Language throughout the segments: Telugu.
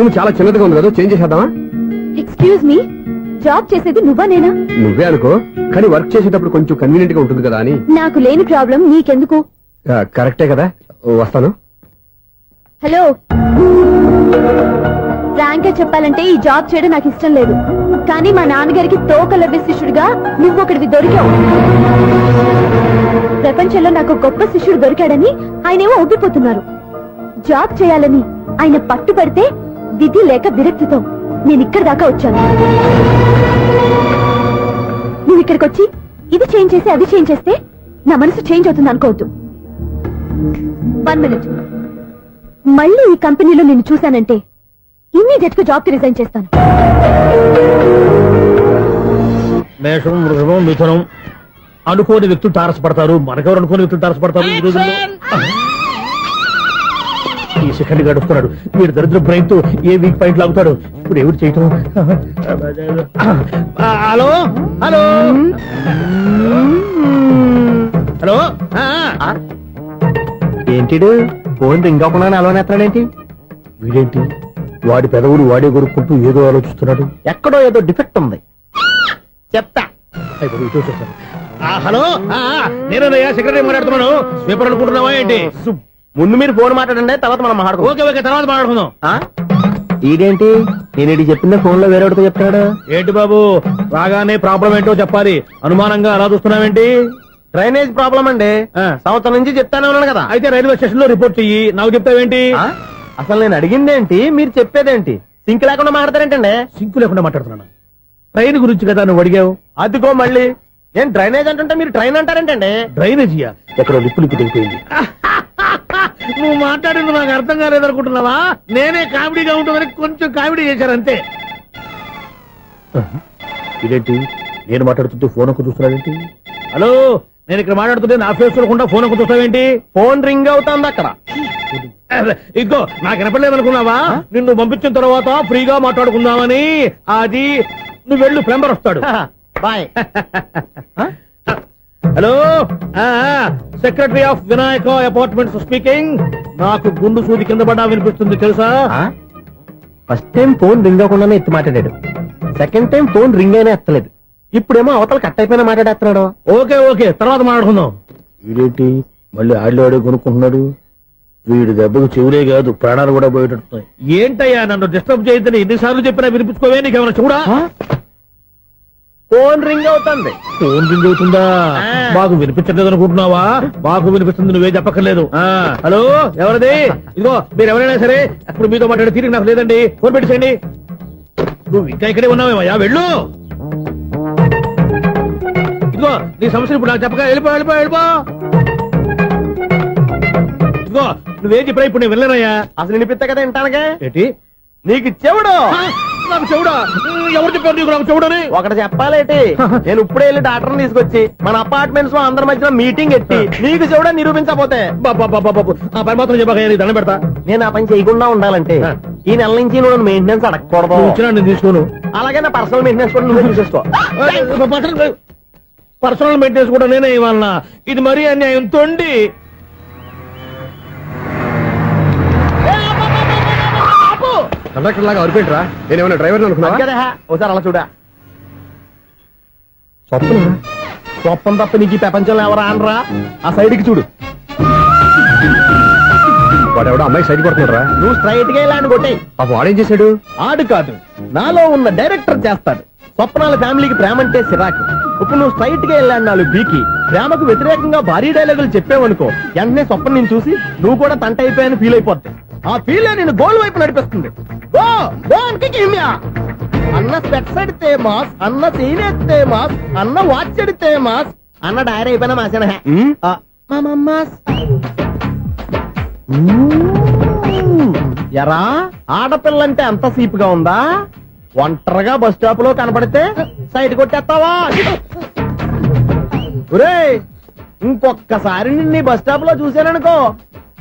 రూమ్ చాలా చిన్నదిగా ఉంది కదా, చేంజ్ చేసేద్దామా? ఎక్స్క్యూజ్ మీ, జాబ్ చేసేది నువ్వా నేనా? నువ్వే అనుకో, కానీ వర్క్ చేసేటప్పుడు కొంచెం కన్వీనియంట్ గా ఉంటుంది కదా అని. నాకు లేని ప్రాబ్లం నీకెందుకు? కరెక్టే కదా, వస్తాను. హలో, ఫ్రాంక్ గా చెప్పాలంటే ఈ జాబ్ చేయడం నాకు ఇష్టం లేదు. కానీ మా నాన్నగారికి తోకలవ్వే శిష్యుడిగా నువ్వు ఒకటివి దొరికావు. ప్రపంచంలో నాకు గొప్ప శిష్యుడు దొరికాడని ఆయనేమో ఒప్పిపోతున్నారు. జాబ్ చేయాలని ఆయన పట్టుబడితే విధి లేక విరక్తితో నేను ఇక్కడి దాకా వచ్చాను. నువ్వు ఇక్కడికి వచ్చి ఇది చేంజ్ చేసి అది చేంజ్ చేస్తే నా మనసు చేంజ్ అవుతుంది అనుకోవద్దు. 1 minute. మళ్ళీ ఈ కంపెనీలో నేను చూశానంటే ఇమ్మీడియట్ గా జాబ్ కి రిజైన్ చేస్తాను. మేషం, వృషభం, మిథునం అనుకోని వ్యక్తులు తారసపడతారు. మనకెవరు అనుకోని వ్యక్తులు తారసపడతారు ఈ రోజుల్లో? ఈ సెకండ్ గడుపుతున్నాడు వీడు దరిద్ర బ్రెయిన్ తో ఏ వీక్ పాయింట్ లాగుతాడు. ఇప్పుడు ఎవరు చేయటం? Hello hello hello. ఏంటిడు ఫోన్ రింగ్ అవ్వకుండా అలవనేస్తాడేంటి? వీడేంటి వాడి పెదవులు వాడే కొరుక్కుంటూ ఏదో ఆలోచిస్తున్నాడు. ఎక్కడో ఏదో డిఫెక్ట్ ఉంది, చెప్తా. హలో, నేనయ్యా సెక్రటరీ మాట్లాడుతున్నాను. పేపర్ అనుకుంటున్నావా ఏంటి? ముందు మీరు ఫోన్ మాట్లాడండి, తర్వాత మనం మాట్లాడుకో. ఓకే ఓకే, తర్వాత మాట్లాడుకుందాం. ఇదేంటి నేను ఇది చెప్పిందే ఫోన్ లో వేరేవాడితో చెప్తాడు ఏంటి బాబు, రాగానే ప్రాబ్లం ఏంటో చెప్పాలి. అనుమానంగా అలా చూస్తున్నావేంటి? డ్రైనేజ్ ప్రాబ్లం అండి, సంవత్సరం నుంచి చెప్తానే ఉన్నాను కదా. అయితే రైల్వే స్టేషన్ లో రిపోర్ట్ చెయ్యి, నాకు చెప్తావేంటి? అసలు నేను అడిగిందేంటి, మీరు చెప్పేదేంటి? సింక్ లేకుండా మాట్లాడతారేంటండి? సింకు లేకుండా మాట్లాడుతున్నాను. ట్రైన్ గురించి కదా నువ్వు అడిగావు. అదిగో మళ్ళీ నేను డ్రైనేజ్ అంటుంటే మీరు ట్రైన్ అంటారేంటండి? డ్రైనేజీయా? ఎక్కడో లిప్పు లిప్పు తెలిపోయింది. నువ్వు మాట్లాడింది నాకు అర్థం కాలేదనుకుంటున్నావా? నేనే కామెడీగా ఉంటుందని కొంచెం కామెడీ చేశారంతే. ఇదేంటి నేను మాట్లాడుతుంటే ఫోన్ ఒక్క చూస్తున్నావేంటి? హలో, నేను ఇక్కడ మాట్లాడుతుంటే నా ఫేస్ చూడకుండా ఫోన్ ఒక్క చూస్తావేంటి? ఫోన్ రింగ్ అవుతుంది అక్కడ. ఇదిగో నాకు వినపడలేదనుకున్నావా? నిన్ను పంపించిన తర్వాత ఫ్రీగా మాట్లాడుకుందామని. అది నువ్వు వెళ్ళు, ప్లంబర్ వస్తాడు. Bye. Hello, secretary of Vinayaka apartments speaking. నాకు గుండు సూది కింద పడ్డా వినిపిస్తుంది తెలుసా? ఫస్ట్ టైం ఫోన్ రింగ్ అవ్వకుండానే ఎత్తి మాట్లాడాడు, సెకండ్ టైం ఫోన్ రింగ్ అయినా ఎత్తలేదు, ఇప్పుడేమో అవతల కట్ అయిపోయినా మాట్లాడేస్తున్నాడు. ఓకే ఓకే, తర్వాత మాట్లాడుకుందాం. వీడేంటి మళ్ళీ ఆడిలో కొనుక్కుంటున్నాడు? వీడి దెబ్బకు చెవులే కాదు ప్రాణాలు కూడా పోయేటట్టున్నాయి. ఏంటయ్యా నన్ను డిస్టర్బ్ చేయొద్దని ఎన్నిసార్లు చెప్పినా వినిపించుకోవే? నీకేమైనా చూడా? ఫోన్ రింగ్ అవుతుంది. ఫోన్ రింగ్ అవుతుందా? మాకు వినిపించలేదు అనుకుంటున్నావా? మాకు వినిపిస్తుంది, నువ్వే చెప్పక్కర్లేదు. హలో, ఎవరిది? ఇదిగో మీరు ఎవరైనా సరే అప్పుడు మీతో మాట్లాడే తీరిక నాకు లేదండి. ఫోన్ పెట్టేసేయండి. నువ్వు ఇంకా ఇక్కడే ఉన్నావేమయ్యా, వెళ్ళు. ఇదిగో నీ సమస్యలు ఇప్పుడు నాకు చెప్పక వెళ్ళిపో వెళ్ళిపో వెళ్ళిపో. ఇదిగో నువ్వేం చెప్పరా ఇప్పుడు నేను వెళ్ళానయ్యా. అసలు వినిపిస్తా కదా వింటానగా. ఏంటి నీకు చెవుడు? నాకు చెవుడా? ఎవరు చెప్పారు నీకు నాకు చెవుడని? ఒకటి చెప్పాలేటి, నేను ఇప్పుడే వెళ్ళి డాక్టర్ని తీసుకొచ్చి మన అపార్ట్మెంట్స్ లో అందరి మధ్యలో మీటింగ్ ఎట్టి నీకు చెవుడా నిరూపించకపోతే ఆ పని మాత్రం చెప్పక దండం పెడతా. నేను ఆ పని చేయకుండా ఉండాలంటే ఈ నెల నుంచి నువ్వు మెయింటెనెన్స్ అడగకూడదు. నేను తీసుకోను. అలాగే నా పర్సనల్ మెయింటెనెన్స్ కూడా నువ్వే చూసేసుకో. పర్సనల్ మెయింటెనెన్స్ కూడా నేనే ఇవ్వాలన్నా? ఇది మరీ అన్యాయం. తొండి కండక్టర్ లాగా అరిపోయింట్రా, నేనేమన్నా డ్రైవర్ అనుకున్నా? ఒకసారి అలా చూడా. స్వప్నం తప్ప నీకు ఈ ప్రపంచంలో ఎవరా అనరా? ఆ సైడ్ కి చూడు. వాడెవడో అమ్మాయి సైడ్ కొడుతున్నారా? నువ్వు స్ట్రైట్ గా ఇలాంటి కొట్టే. పాప వాడేం చేశాడు? ఆడు కాదు, నాలో ఉన్న డైరెక్టర్ చేస్తాడు. స్వప్నాల ఫ్యామిలీకి ప్రేమ అంటే సిరాకు. ఇప్పుడు నువ్వు స్ట్రైట్ గా వెళ్ళాడు 4 బీకి ప్రేమకు వ్యతిరేకంగా భారీ డైలాగులు చెప్పావనుకో, వెంటనే స్వప్నం నేను చూసి నువ్వు కూడా తంట అయిపోయాను ఫీల్ అయిపోద్ది. ఆ ఫీల్ నేను గోల్ వైపు నడిపిస్తుంది. అన్న స్పెట్స్ ఎడితే మాస్, అన్న సీన్ ఎత్తే మాస్, అన్న వాచ్ ఎడితే మాస్, అన్న డైరీ అయిపోయినా మాసేనా ఎరా? ఆడపిల్లంటే అంత సీపుగా ఉందా? ఒంటరిగా బస్ స్టాప్ లో కనపడితే సైడ్ కొట్టేస్తావా? ఒరేయ్, ఇంకొక్కసారి నిన్ను బస్ స్టాప్ లో చూశాననుకో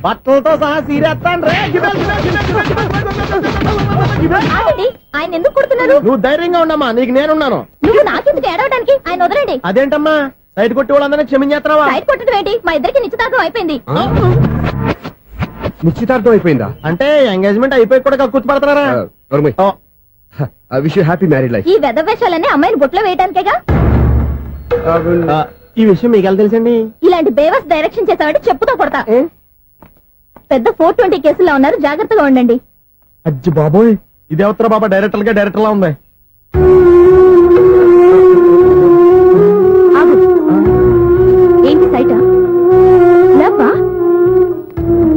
బట్టలతో సహా సీరేస్తాను రే. ఆయన ఎందుకు కొడుతున్నారు? నువ్వు ధైర్యంగా ఉండమ్మా, నీకు నేనున్నాను. నువ్వు నాకెందుకు ఏడవడానికి? ఆయన వదలండి. అదేంటమ్మా సైడ్ కొట్టి వాళ్ళందరినీ క్షమించేస్తున్నావా? సైడ్ కొట్టడం ఏంటి? మా ఇద్దరికి నిశ్చితార్థం అయిపోయింది. నిశ్చితార్థం అయిపోయిందా? అంటే ఎంగేజ్మెంట్ అయిపోయి కూడా కక్కుర్తి పడుతున్నారా? నోర్మయ్ I wish you happy married life. ఈ వెధవేషాలన్నీ అమ్మాయిని బుట్లో వేయడానికేగా. ఈ విషయం మీకు ఎలా తెలుసండి? ఇలాంటి బేవస్ డైరెక్షన్ చేసామంటే చెప్పుతో కొడతా. పెద్ద 420 కేసుల్లో ఉన్నారు, జాగ్రత్తగా ఉండండి. అజ్జి బాబోయ్, ఇది అవతర బాబా డైరెక్టర్ లా ఉంది. ఆగు. ఏంటి సైట? లవ్వా?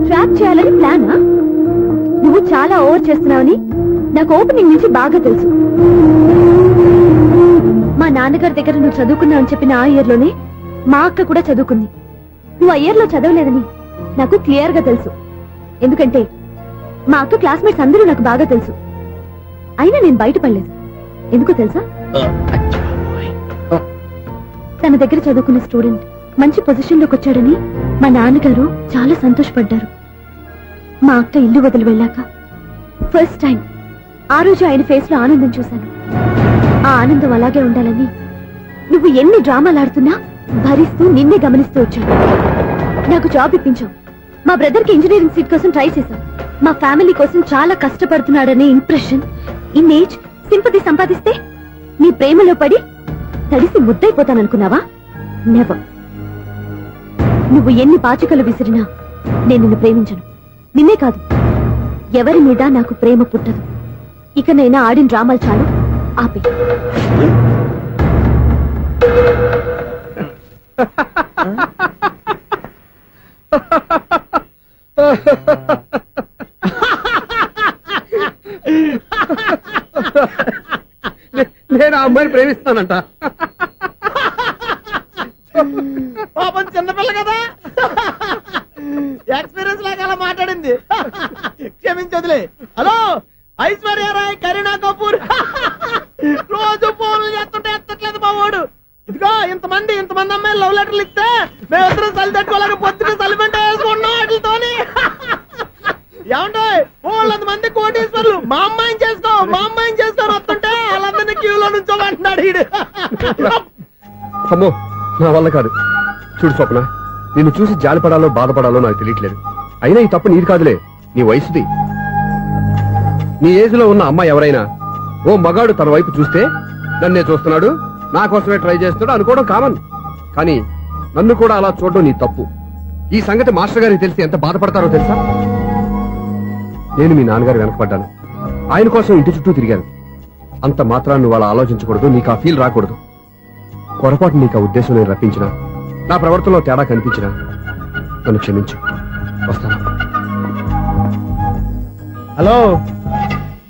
ట్రాప్ చేయాలని ప్లానా? నువ్వు చాలా ఓవర్ చేస్తున్నావని నాకు ఓపెనింగ్ నుంచి బాగా తెలుసు. మా నాన్నగారి దగ్గర నువ్వు చదువుకున్నావని చెప్పిన ఆ ఇయర్ లోనే మా అక్క కూడా చదువుకుంది. నువ్వు ఆ ఇయర్ లో చదవలేదని నాకు క్లియర్ గా తెలుసు. ఎందుకంటే మా అక్క క్లాస్మేట్స్ అందరూ నాకు బాగా తెలుసు. అయినా నేను బయటపడలేదు. ఎందుకో తెలుసా? తన దగ్గర చదువుకున్న స్టూడెంట్ మంచి పొజిషన్ లోకి వచ్చాడని మా నాన్నగారు చాలా సంతోషపడ్డారు. మా అక్క ఇల్లు వదిలి వెళ్ళాక ఫస్ట్ టైం ఆ రోజు ఆయన ఫేస్ లో ఆనందం చూశాను. ఆ ఆనందం అలాగే ఉండాలని నువ్వు ఎన్ని డ్రామాలు ఆడుతున్నా భరిస్తూ నిన్నే గమనిస్తూ వచ్చాను. నాకు జాబ్ ఇప్పించావు. మా బ్రదర్ కి ఇంజనీరింగ్ సీట్ కోసం ట్రై చేశాం. మా ఫ్యామిలీ కోసం చాలా కష్టపడుతున్నాడనే ఇంప్రెషన్, ఇమేజ్, సింపతి సంపాదిస్తే నీ ప్రేమలో పడి తడిసి ముద్దైపోతాననుకున్నావా? నెవర్. నువ్వు ఎన్ని పాచికలు విసిరినా నేను నిన్ను ప్రేమించను. నిన్నే కాదు, ఎవరి మీద నాకు ప్రేమ పుట్టదు. ఇకనైనా ఆడిన డ్రామాలు చాలు, ఆపే. నేను ఆ అమ్మాయిని ప్రేమిస్తానంట. పాపం చిన్నపిల్ల కదా, ఎక్స్పీరియన్స్ లాగా అలా మాట్లాడింది. క్షమించదులే. హలో, ఐశ్వర్య రాయ్, కరీనా కపూర్ రోజు ఫోన్లు చేస్తుంటే ఎత్తట్లేదు మా వాడు. ఇదిగో ఇంతమంది అమ్మాయిలు లవ్ లెటర్లు ఇస్తే మేమిద్దరం చలి తట్టుకోలేక పొద్దున చలిపెంట వేసుకుంటున్నాం వాటితోని. ఏమంటే వాళ్ళంత మంది కోటీశ్వర్లు మా అమ్మాయిని చేసుకో వస్తుంటే వాళ్ళందరినీ క్యూలో నుంచోమంటున్నాడు వీడు. అమ్మో, నా వల్ల కాదు. చూడు స్వప్న, నిన్ను చూసి జాలిపడాలో బాధపడాలో నాకు తెలియట్లేదు. అయినా ఈ తప్పు నీది కాదులే, నీ వయసుది. నీ ఏజ్ లో ఉన్న అమ్మాయి ఎవరైనా ఓ మగాడు తన వైపు చూస్తే నన్నే చూస్తున్నాడు, నా కోసమే ట్రై చేస్తున్నాడు అనుకోవడం కామన్. కానీ నన్ను కూడా అలా చూడడం నీ తప్పు. ఈ సంగతి మాస్టర్ గారికి తెలిసి ఎంత బాధపడతారో తెలుసా? నేను మీ నాన్నగారు వెనకపడ్డాను, ఆయన కోసం ఇంటి చుట్టూ తిరిగాను. అంత మాత్రాన్ని నువ్వు అలా ఆలోచించకూడదు, నీకు ఆ ఫీల్ రాకూడదు. పొరపాటు నీకు ఆ ఉద్దేశం నేను రప్పించిన, నా ప్రవర్తనలో తేడా కనిపించిన నన్ను క్షమించు. వస్తాను. హలో,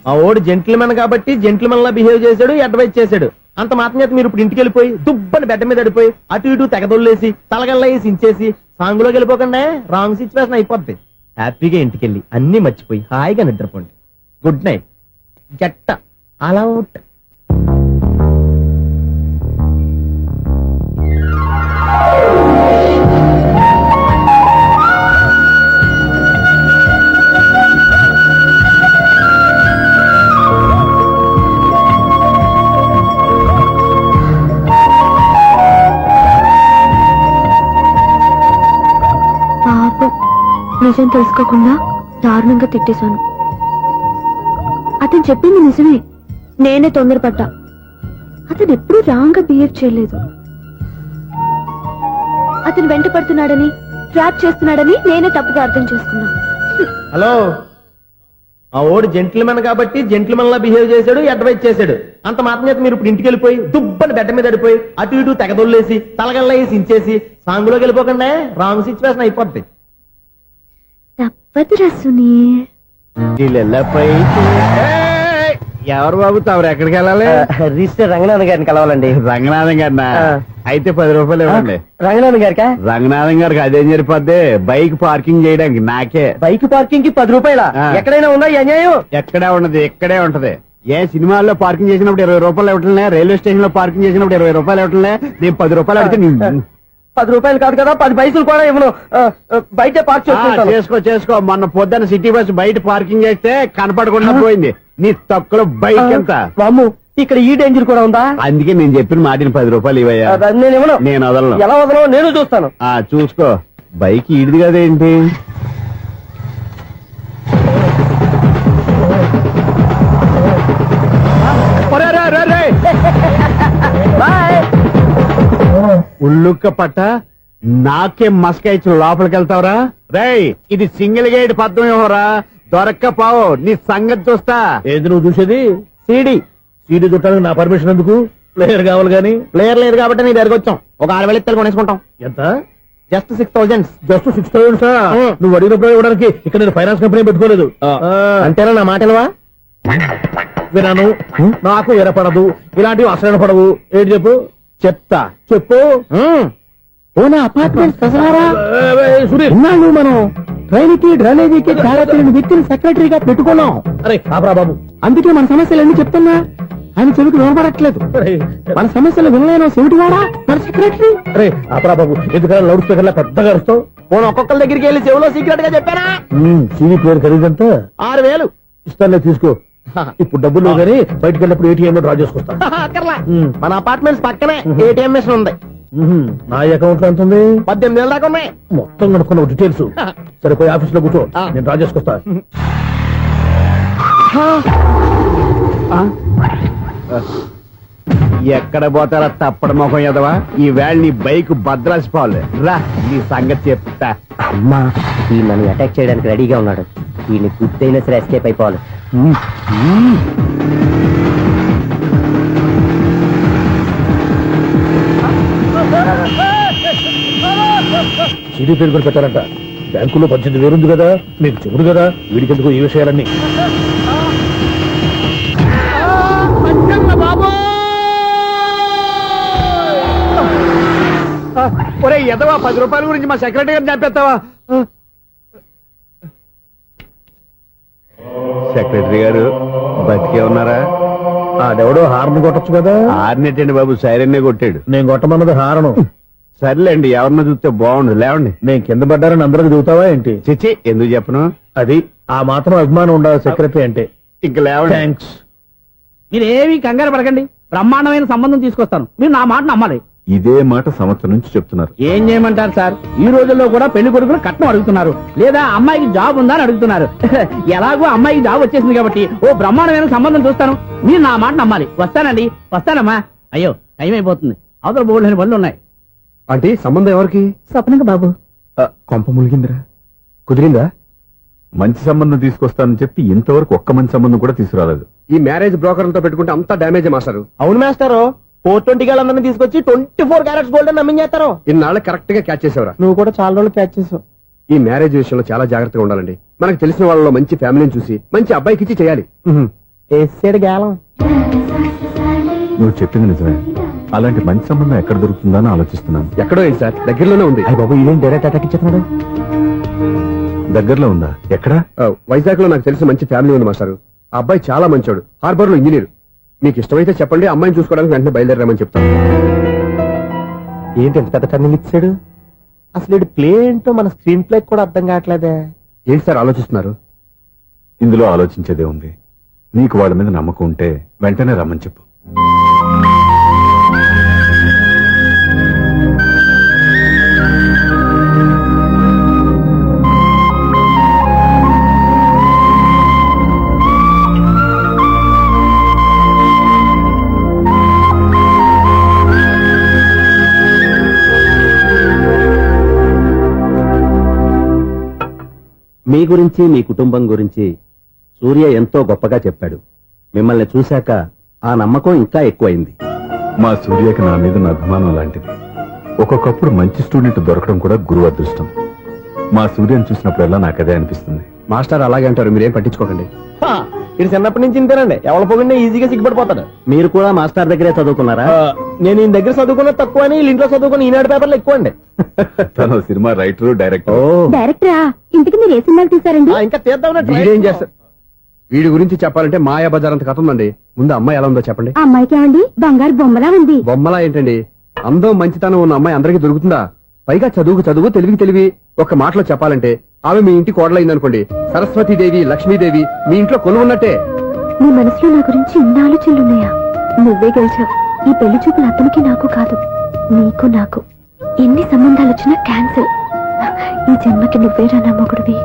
మా ఓడు జెంటిల్మెన్ కాబట్టి జెంటిల్మెన్ లా బిహేవ్ చేశాడు, అడ్వైజ్ చేశాడు. అంత మాత్రం చేత మీరు ఇప్పుడు ఇంటికి వెళ్ళిపోయి దుబ్బని బెడ్ మీద పడిపోయి అటు ఇటు తెగదొల్లేసి తలగల్లా వేసి ఇంచేసి సాంగ్ లోకి వెళ్ళిపోకుండా రాంగ్ సిచ్యువేషన్ అయిపోద్ది. హ్యాపీగా ఇంటికి వెళ్ళి అన్ని మర్చిపోయి హాయిగా నిద్రపోండి. Good night. జట్ట అలా అవుట్. నిజం తెలుసుకోకుండా దారుణంగా తిట్టేశాను. అతను చెప్పింది నిజమే, నేనే తొందరపడ్డా. అతను ఎప్పుడూ రాంగ్ గా బిహేవ్ చేయలేదు. అతను వెంట పడుతున్నాడని, ట్రాప్ చేస్తున్నాడని నేనే తప్పుగా అర్థం చేసుకున్నా. హలో, ఆ ఓడు జెంటిల్మెన్ కాబట్టి జెంటిల్మెన్ లా బిహేవ్ చేశాడు, అడ్వైజ్ చేశాడు. అంత మాత్రం చేత మీరు ఇప్పుడు ఇంటికి వెళ్ళిపోయి దుబ్బని బెడ్ మీద పడిపోయి అటు ఇటు తెగదొల్లేసి తలగల్లా వేసి ఇంచేసి సాంగ్ లోకి వెళ్ళిపోకుండా రాంగ్ సిచ్యువేషన్ అయిపోద్ది. తప్పదురా సునీల్. ఎవరు బాబు తమరు ఎక్కడికి వెళ్ళాలి? రిజిస్టర్ రంగనాథ్ గారిని కలవాలండి. రంగనాథం గారినా? అయితే 10 రూపాయలు ఇవ్వండి. రంగనాథ్ గారికా? రంగనాథం గారికి అదేం సరిపోద్ది, బైక్ పార్కింగ్ చేయడానికి. నాకే బైక్ పార్కింగ్ కి 10 రూపాయల? ఎక్కడైనా ఉందా ఈ అన్యాయం? ఎక్కడే ఉండదు, ఇక్కడే ఉంటది. ఏ సినిమాల్లో పార్కింగ్ చేసినప్పుడు 20 రూపాయలు ఇవ్వట్లే, రైల్వే స్టేషన్ లో పార్కింగ్ చేసినప్పుడు 20 రూపాయలు ఇవ్వట్లే, నేను 10 రూపాయలు అడిగితే 10 రూపాయలు కాదు కదా, 10 పైసలు కూడా ఇవ్వను. బయట పార్క్ చేసుకో. మొన్న పొద్దున్న సిటీ బస్ బయట పార్కింగ్ చేస్తే కనపడకుండా పోయింది. నీ తక్కువ బైక్ ఎంత? వాము, ఇక్కడ ఈ డేంజర్ కూడా ఉందా? అందుకే నేను చెప్పిన మాటిని 10 రూపాయలు ఇవ్వయా. నేను ఇవ్వను. నేను వదలను. ఎలా వదలను నేను చూస్తాను. చూసుకో. బైక్ ఈడిది కదేంటి? ఉల్లుక్క పట్ట నాకే మస్క ఇచ్చి లోపలికి వెళ్తావరా? రేయ్, ఇది సింగిల్ గేట్ పద్మం ఎవరా? దొరక్కపోవు, నీ సంగతి చూస్తా. ఏది నువ్వు చూసేది? సీడీ. సీడీ చుట్టానికి నా పర్మిషన్ ఎందుకు? ప్లేయర్ కావాలి గాని. ప్లేయర్ లేదు కాబట్టి నీ దగ్గరకు వచ్చాం. ఒక 6,000 ఇత్తలు కొనేసుకుంటాం. ఎంత? జస్ట్ 6,000. Just 6,000 sir. నువ్వు అడిగినప్పుడు ఇవ్వడానికి ఇక్కడ నేను ఫైనాన్స్ కంపెనీ పెట్టుకోలేదు. అంతేనా నా మాటలువా? విన్నాను, నాకు ఎరపడదు, ఇలాంటివి అసలు పడవు. ఏంటి చెప్పు? చెప్తా. చెప్పు. ఓనా అపార్ట్మెంట్ సుధీర్, ఉన్నాడు. మనం ట్రైన్కి డ్రైనేజీకి చాలా తెలియని వ్యక్తిని సెక్రటరీగా పెట్టుకున్నాం. అరే ఆపరా బాబు. అందుకే మన సమస్యలన్నీ చెప్తున్నా. ఆయన చెవికి వినపడట్లేదు. అరే, మన సమస్యలు వినలేను చెవిటివాడా మన సెక్రటరీ. అరే ఆపరా బాబు, ఎందుకన్నా లౌడ్ స్పీకర్ లా పెద్దగా అరుస్తావు? పోను ఒక్కొక్కరి దగ్గరికి వెళ్ళి చెవిలో సీక్రెట్ గా చెప్పానా? CV player ఖరీదంతా 6,000. ఇస్తానులే, తీసుకో. ఇప్పుడు డబ్బులు లేవు కానీ బయటకు వెళ్ళినప్పుడు ఏటీఎం లో డ్రా చేసుకొస్తా. అక్కర్లా. మన అపార్ట్మెంట్స్ పక్కనే ఏటీఎం మిషన్ ఉంది. నా అకౌంట్ లో ఎంత ఉంది? 18,000 దాకా ఉన్నాయి. మొత్తం కనుక్కున్న డీటెయిల్స్. సరే, పోయి ఆఫీస్ లో కూర్చో, నేను డ్రా చేసుకొస్తా. ఎక్కడ పోతారా తప్పడ మొఖం ఎదవా? ఈ వేళ నీ బైక్ భద్రాసిపోవాలి. రా, నీ సంగతి చెప్తా. అమ్మా, ఈ నన్ను అటాక్ చేయడానికి రెడీగా ఉన్నాడు. వీడిని గుర్తైనా సరే ఎస్కేప్ అయిపోవాలి. సిడీ పేరు కూడా పెట్టారంట. బ్యాంకులో 18,000 ఉంది కదా, మీకు చెబుడు కదా, వీడికి ఎందుకు ఈ విషయాలన్నీ? ఒరే ఎదవా, 10 రూపాయల గురించి మా సెక్రటరీ గారిని చంపేస్తావా? సెక్రటరీ గారు బతికే ఉన్నారా? ఆడెవడో హార్న్ కొట్టచ్చు కదా. హార్న్ ఏంటండి బాబు, సైరన్నే కొట్టాడు. నేను కొట్టమన్నది హారను. సర్లేండి, ఎవరన్నా చూస్తే బాగుండు. లేవండి. నేను కింద పడ్డారని అందరికి చూతావా ఏంటి? చిచ్చి, ఎందుకు చెప్పను? అది ఆ మాత్రం అభిమానం ఉండాలి సెక్రటరీ అంటే. ఇంక లేవండి. థ్యాంక్స్. మీరేమీ కంగారు పడకండి, బ్రహ్మాండమైన సంబంధం తీసుకొస్తాను. మీరు నా మాట నమ్మాలి. ఇదే మాట సంవత్సరం నుంచి చెప్తున్నారు. ఏం చేయమంటారు సార్? ఈ రోజుల్లో కూడా పెళ్లి కొడుకులు కట్నం అడుగుతున్నారు, లేదా అమ్మాయికి జాబ్ ఉందా అని అడుగుతున్నారు. ఎలాగో అమ్మాయికి జాబ్ వచ్చేసింది కాబట్టి ఓ బ్రహ్మాండమైన సంబంధం చూస్తాను. మీరు నా మాట నమ్మాలి. వస్తానండి, వస్తానమ్మా. అయ్యో, టైం అయిపోతుంది. అవతల బోల్డని పనులు ఉన్నాయి. అంటే సంబంధం ఎవరికి? స్వప్నకు బాబు. కొంప ములిగిందిరా. కుదిరిందా? మంచి సంబంధం తీసుకొస్తానని చెప్పి ఇంతవరకు ఒక్క మంచి సంబంధం కూడా తీసుకురాలేదు. ఈ మ్యారేజ్ బ్రోకర్లతో పెట్టుకుంటే అంతా డ్యామేజ్ మాస్టారు. అవును మాస్టారు, 420 గాళ్ళందరినీ తీసుకొచ్చి 24 క్యారెట్స్ గోల్డ్ నమ్మించేస్తారు. ఇన్నాళ్ళ కరెక్ట్ గా క్యాచ్ చేసేవరా? నువ్వు కూడా చాలా రోజులు క్యాచ్ చేసావు. ఈ మ్యారేజ్ విషయంలో చాలా జాగ్రత్తగా ఉండాలండి. మనకు తెలిసిన వాళ్ళలో మంచి ఫ్యామిలీని చూసి మంచి అబ్బాయికి ఇచ్చి చేయాలి. వేసాడు గాలం. నువ్వు చెప్పింది నిజమే. అలాంటి మంచి సంబంధం ఎక్కడ దొరుకుతుందా అని ఆలోచిస్తున్నాను. ఎక్కడో ఏంటి సార్, దగ్గరలోనే ఉంది. అయ్య బాబు, ఇదేం డైరెక్ట్ అటాక్ ఇచ్చేస్తున్నాడు. దగ్గరలో ఉందా? ఎక్కడ? వైజాగ్ లో నాకు తెలిసిన మంచి ఫ్యామిలీ ఉంది మాస్టారు. ఆ అబ్బాయి చాలా మంచోడు, హార్బర్ లో ఇంజనీర్. మీకు ఇష్టమైతే చెప్పండి, అమ్మాయిని చూసుకోవడానికి వెంటనే బయలుదేరామని చెప్తాను. ఏంటి ఎంత పెద్ద టర్నింగ్ ఇచ్చాడు? అసలు ఇది ప్లే ఏంటో మన స్క్రీన్ ప్లే కూడా అర్థం కావట్లేదే. ఏంటి సార్ ఆలోచిస్తున్నారు? ఇందులో ఆలోచించేదే ఉంది. నీకు వాళ్ళ మీద నమ్మకం ఉంటే వెంటనే రమ్మని చెప్పు. మీ గురించి, మీ కుటుంబం గురించి సూర్య ఎంతో గొప్పగా చెప్పాడు. మిమ్మల్ని చూశాక ఆ నమ్మకం ఇంకా ఎక్కువైంది. మా సూర్యకి నా మీద నా అభిమానం లాంటిది. ఒక్కొక్కప్పుడు మంచి స్టూడెంట్ దొరకడం కూడా గురువు అదృష్టం. మా సూర్యని చూసినప్పుడల్లా నాకదే అనిపిస్తుంది. మాస్టర్ అలాగే అంటారు, మీరేం పట్టించుకోకండి. ఇది చిన్నప్పటి నుంచి ఇంతేనండి. ఎవరి పోకుండా ఈజీగా సిగ్గుపడిపోతాడు. మీరు కూడా మాస్టర్ దగ్గరే చదువుకున్నారా? నేను ఈయన దగ్గర చదువుకున్నది తక్కువ అని, ఇంట్లో చదువుకున్న ఈనాడు పేపర్లు ఎక్కువ అండి. తను సినిమా రైటర్, డైరెక్టర్. డైరెక్టరా? ఇంతకు మీరు ఏ సినిమాలు తీసారండి? ఇంకా తీద్దామని వీడేం చేస్తారు? వీడి గురించి చెప్పాలంటే మాయా బజార్ అంత కథ ఉందండి. ముందు అమ్మాయి ఎలా ఉందో చెప్పండి. ఆ అమ్మాయికి ఏమండి బంగారు బొమ్మలా ఉంది. బొమ్మలా ఏంటండి? అందం మంచితనం ఉన్న అమ్మాయి అందరికీ దొరుకుతుందా? పైగా చదువుకు చదువు, తెలివికి తెలివి. ఒక్క మాటలో చెప్పాలంటే ఆమె మీ ఇంటి కోడలైందనుకోండి, సరస్వతీదేవి, లక్ష్మీదేవి మీ ఇంట్లో కొలువున్నట్టే. నీ మనసులో నా గురించి ఇన్ని ఆలోచనలున్నాయా? నువ్వే గెలిచావు. ఈ పెళ్లి చూపులు అతనికి నాకు కాదు, నీకు నాకు. ఎన్ని సంబంధాలు వచ్చినా క్యాన్సిల్. ఈ జన్మకి నువ్వేరా నా మొగుడివి.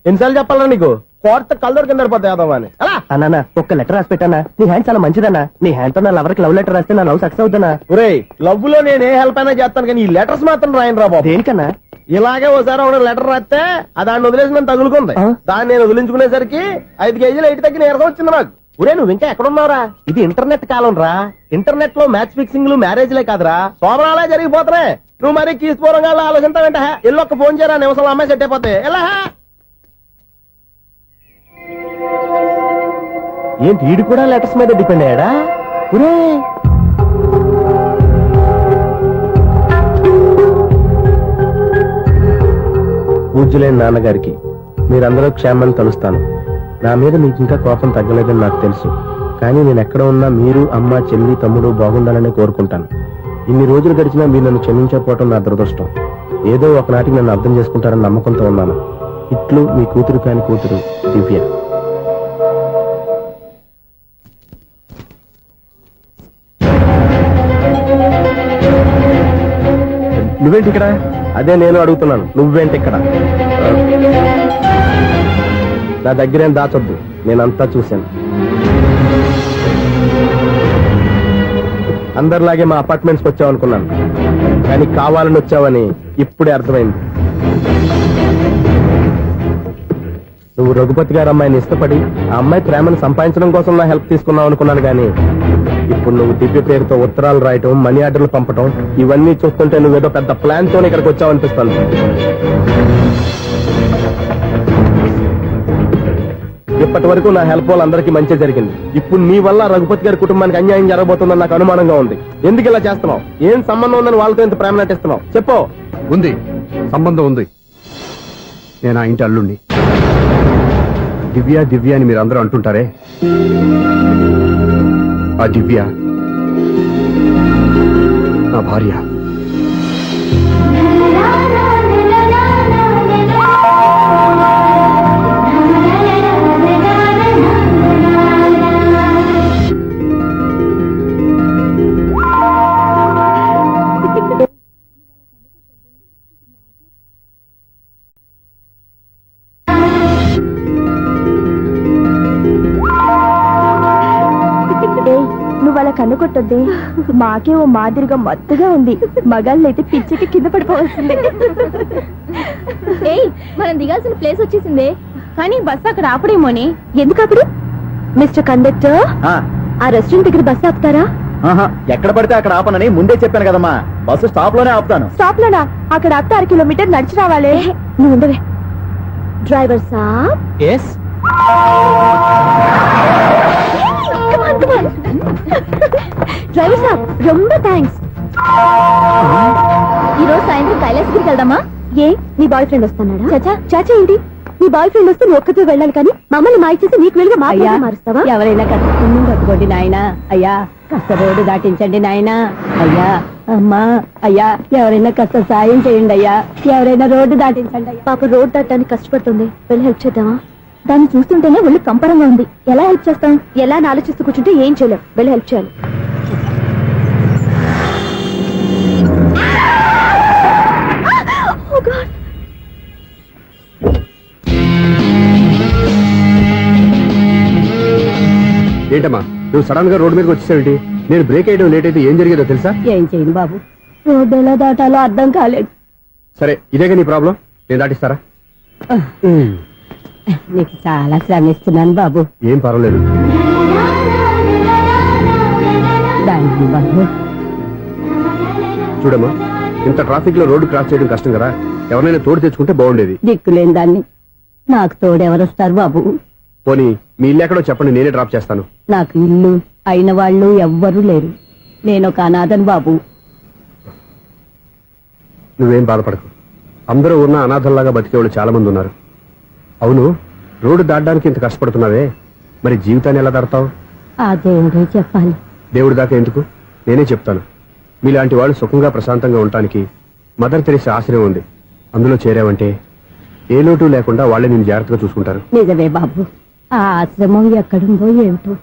ఎన్నిసార్లు చెప్పాలా నీకు? కోర్త కలర్ కింద పడిపోతాయి యాదవ్ అని అలా అన్నా ఒక్క లెటర్ రాసి పెట్టానా నీ హ్యాండ్ చాలా మంచిదన్నా నీ హ్యాండ్ తో నా లవర్కి లవ్ లెటర్ రాస్తే నా లవ్ సక్సెస్ అవుతానా ఒరే లవ్ లో నేను ఏ హెల్ప్ అయినా చేస్తాను కానీ ఈ లెటర్స్ మాత్రం రాయను రా బాబు దేనికన్నా ఇలాగే ఓసారి ఒక లెటర్ రాస్తే ఆ దాన్ని వదిలేసి నన్ను తగులుకుంది దాన్ని నేను వదిలించుకునేసరికి 5 కేజీలు 8 తగ్గి నీరసం వచ్చింది నాకు ఒరే నువ్వు ఇంకా ఎక్కడున్నావురా ఇది ఇంటర్నెట్ కాలం రా ఇంటర్నెట్ లో మ్యాచ్ ఫిక్సింగ్ మ్యారేజ్లే కాదురా సోమరాలే జరిగిపోతున్నాయి నువ్వు మరి కీస్పూరంగా ఆలోచించావంట ఎల్లొక్క ఫోన్ చేయరా నిమిషంలో అమ్మాయి సెట్ అయిపోతే ఎలా ఏంటి వీడు కూడా లెటర్స్ మీద డిపెండ్ అయ్యాడా ఒరే పూజ్యులైన నాన్నగారికి మీరందరూ క్షేమాన్ని తలుస్తాను నా మీద మీకు ఇంకా కోపం తగ్గలేదని నాకు తెలుసు కానీ నేను ఎక్కడ ఉన్నా మీరు అమ్మ చెల్లి తమ్ముడు బాగుండాలని కోరుకుంటాను ఇన్ని రోజులు గడిచినా మీరు నన్ను క్షమించకపోవటం నా దురదృష్టం ఏదో ఒకనాటికి నన్ను అర్థం చేసుకుంటారని నమ్మకంతో ఉన్నాను ఇట్లు మీ కూతురు కాని కూతురు దివ్య నువ్వేంటి ఇక్కడ అదే నేను అడుగుతున్నాను నువ్వేంటి ఇక్కడ నా దగ్గరేం దాచొద్దు నేనంతా చూశాను అందరిలాగే మా అపార్ట్మెంట్స్కి వచ్చావు అనుకున్నాను కానీ కావాలని వచ్చావని ఇప్పుడే అర్థమైంది నువ్వు రఘుపతి గారు అమ్మాయిని ఇష్టపడి ఆ అమ్మాయి ప్రేమను సంపాదించడం కోసం నా హెల్ప్ తీసుకున్నావు అనుకున్నాను కానీ ఇప్పుడు నువ్వు దివ్య పేరుతో ఉత్తరాలు రాయటం మనీ ఆర్డర్లు పంపటం ఇవన్నీ చూస్తుంటే నువ్వేదో పెద్ద ప్లాన్ తో ఇక్కడికి వచ్చావు అనిపిస్తాను ఇప్పటి వరకు నా హెల్ప్ వాళ్ళందరికీ మంచి జరిగింది ఇప్పుడు నీ వల్ల రఘుపతి గారి కుటుంబానికి అన్యాయం జరగబోతుందని నాకు అనుమానంగా ఉంది ఎందుకు ఇలా చేస్తున్నావు ఏం సంబంధం ఉందని వాళ్ళతో ఇంత ప్రేమ నటిస్తున్నావు చెప్పు ఉంది సంబంధం ఉంది నేను ఆ ఇంటి అల్లుణ్ణి దివ్య దివ్య అని మీరు అందరూ అంటుంటారే ఆ దివ్య నా భార్య నువ్వు అలా కన్ను కొట్టొద్దే మాకే ఓ మాదిరిగా మత్తుగా ఉంది మగాళ్ళైతే పిచ్చికి కింద పడిపోవాల్సిందే ఏయ్ మనం దిగాల్సిన ప్లేస్ వచ్చేసిందే కానీ బస్సు అక్కడ ఆపడేమోని ఎందుకు అప్పుడు మిస్టర్ కండక్టర్ ఆ రెస్టారెంట్ దగ్గర బస్సు ఆపుతారా ఎక్కడ పడితే అక్కడ ఆపనని ముందే చెప్పాను కదమ్మా బస్సు స్టాప్ లోనే ఆపుతాను స్టాప్ లోనా అక్కడ ఆపితే 6 కిలోమీటర్ నడిచి రావాలి నువ్వు ఉండవే డ్రైవర్ సాబ్ డ్రైవర్ సాబ్ రొంబ థ్యాంక్స్ ఈ రోజు సాయంత్రం కైలాసగిరికి వెళ్దామా ఏ నీ బాయ్ ఫ్రెండ్ వస్తున్నాడా చాచా చాచా ఏంటి నీ బాయ్ ఫ్రెండ్ వస్తే నువ్వు ఒక్కతో వెళ్ళాలి కానీ మమ్మల్ని మాయ చేసి నీకు వెళ్ళి మారుస్తావా ఎవరైనా కష్టం పట్టుకోండి నాయనా అయ్యా కష్ట రోడ్డు దాటించండి నాయనా అయ్యా అమ్మా అయ్యా ఎవరైనా కష్ట సాయం చేయండి అయ్యా ఎవరైనా రోడ్డు దాటించండి అయ్యా పాప రోడ్ దాటడానికి కష్టపడుతుంది వెళ్ళి హెల్ప్ చేద్దామా దాన్ని చూస్తుంటేనే ఒళ్ళు కంపరంగా ఉంది ఎలా హెల్ప్ చేస్తాం ఎలా అని ఆలోచిస్తూ కూర్చుంటే ఏం చేయలేం వెళ్ళి హెల్ప్ చేయాలి ఏంటమ్మా నువ్వు సడన్ గా రోడ్డు మీదకి వచ్చేసావేంటి నేను బ్రేక్ వేయడం లేట్ అయితే ఏం జరిగేదో తెలుసా ఏం చేయను బాబు రోడ్డు ఎలా దాటాలో అర్థం కాలేదు సరే ఇదేగా నీ ప్రాబ్లం నేను దాటిస్తారా నీకు చాలా శ్రమిస్తున్నాను బాబు ఏం పర్వాలేదు దానికి బాబు చూడమ్మా ఇంత ట్రాఫిక్ లో రోడ్డు క్రాస్ చేయడం కష్టం కదా ఎవరైనా తోడు తెచ్చుకుంటే బాగుండేది దిక్కులేని దాన్ని నాకు తోడెవరొస్తారు బాబు పోనీ మీ ఇల్లు ఎక్కడో చెప్పండి నేనే డ్రాప్ చేస్తాను నాకు ఇల్లు అయిన వాళ్ళు ఎవ్వరూ లేరు నేను ఒక అనాథను బాబు నువ్వేం బాధపడకు అందరూ ఉన్న అనాథల్లాగా బతికేవాళ్ళు చాలా మంది ఉన్నారు అవును రోడ్డు దాటడానికి ఇంత కష్టపడుతున్నావే మరి జీవితాన్ని ఎలా దాడతావు ఆ దేవుడే చెప్పాలి దేవుడి దాకా ఎందుకు నేనే చెప్తాను మీలాంటి వాళ్ళు సుఖంగా ప్రశాంతంగా ఉండటానికి మదర్ తెరీసా ఆశ్రయం ఉంది అందులో చేరావంటే ఏ లోటు లేకుండా వాళ్ళే నేను జాగ్రత్తగా చూసుకుంటారు నిజమే బాబు ఆ ఆశ్రమం ఎక్కడుందో ఏమిటో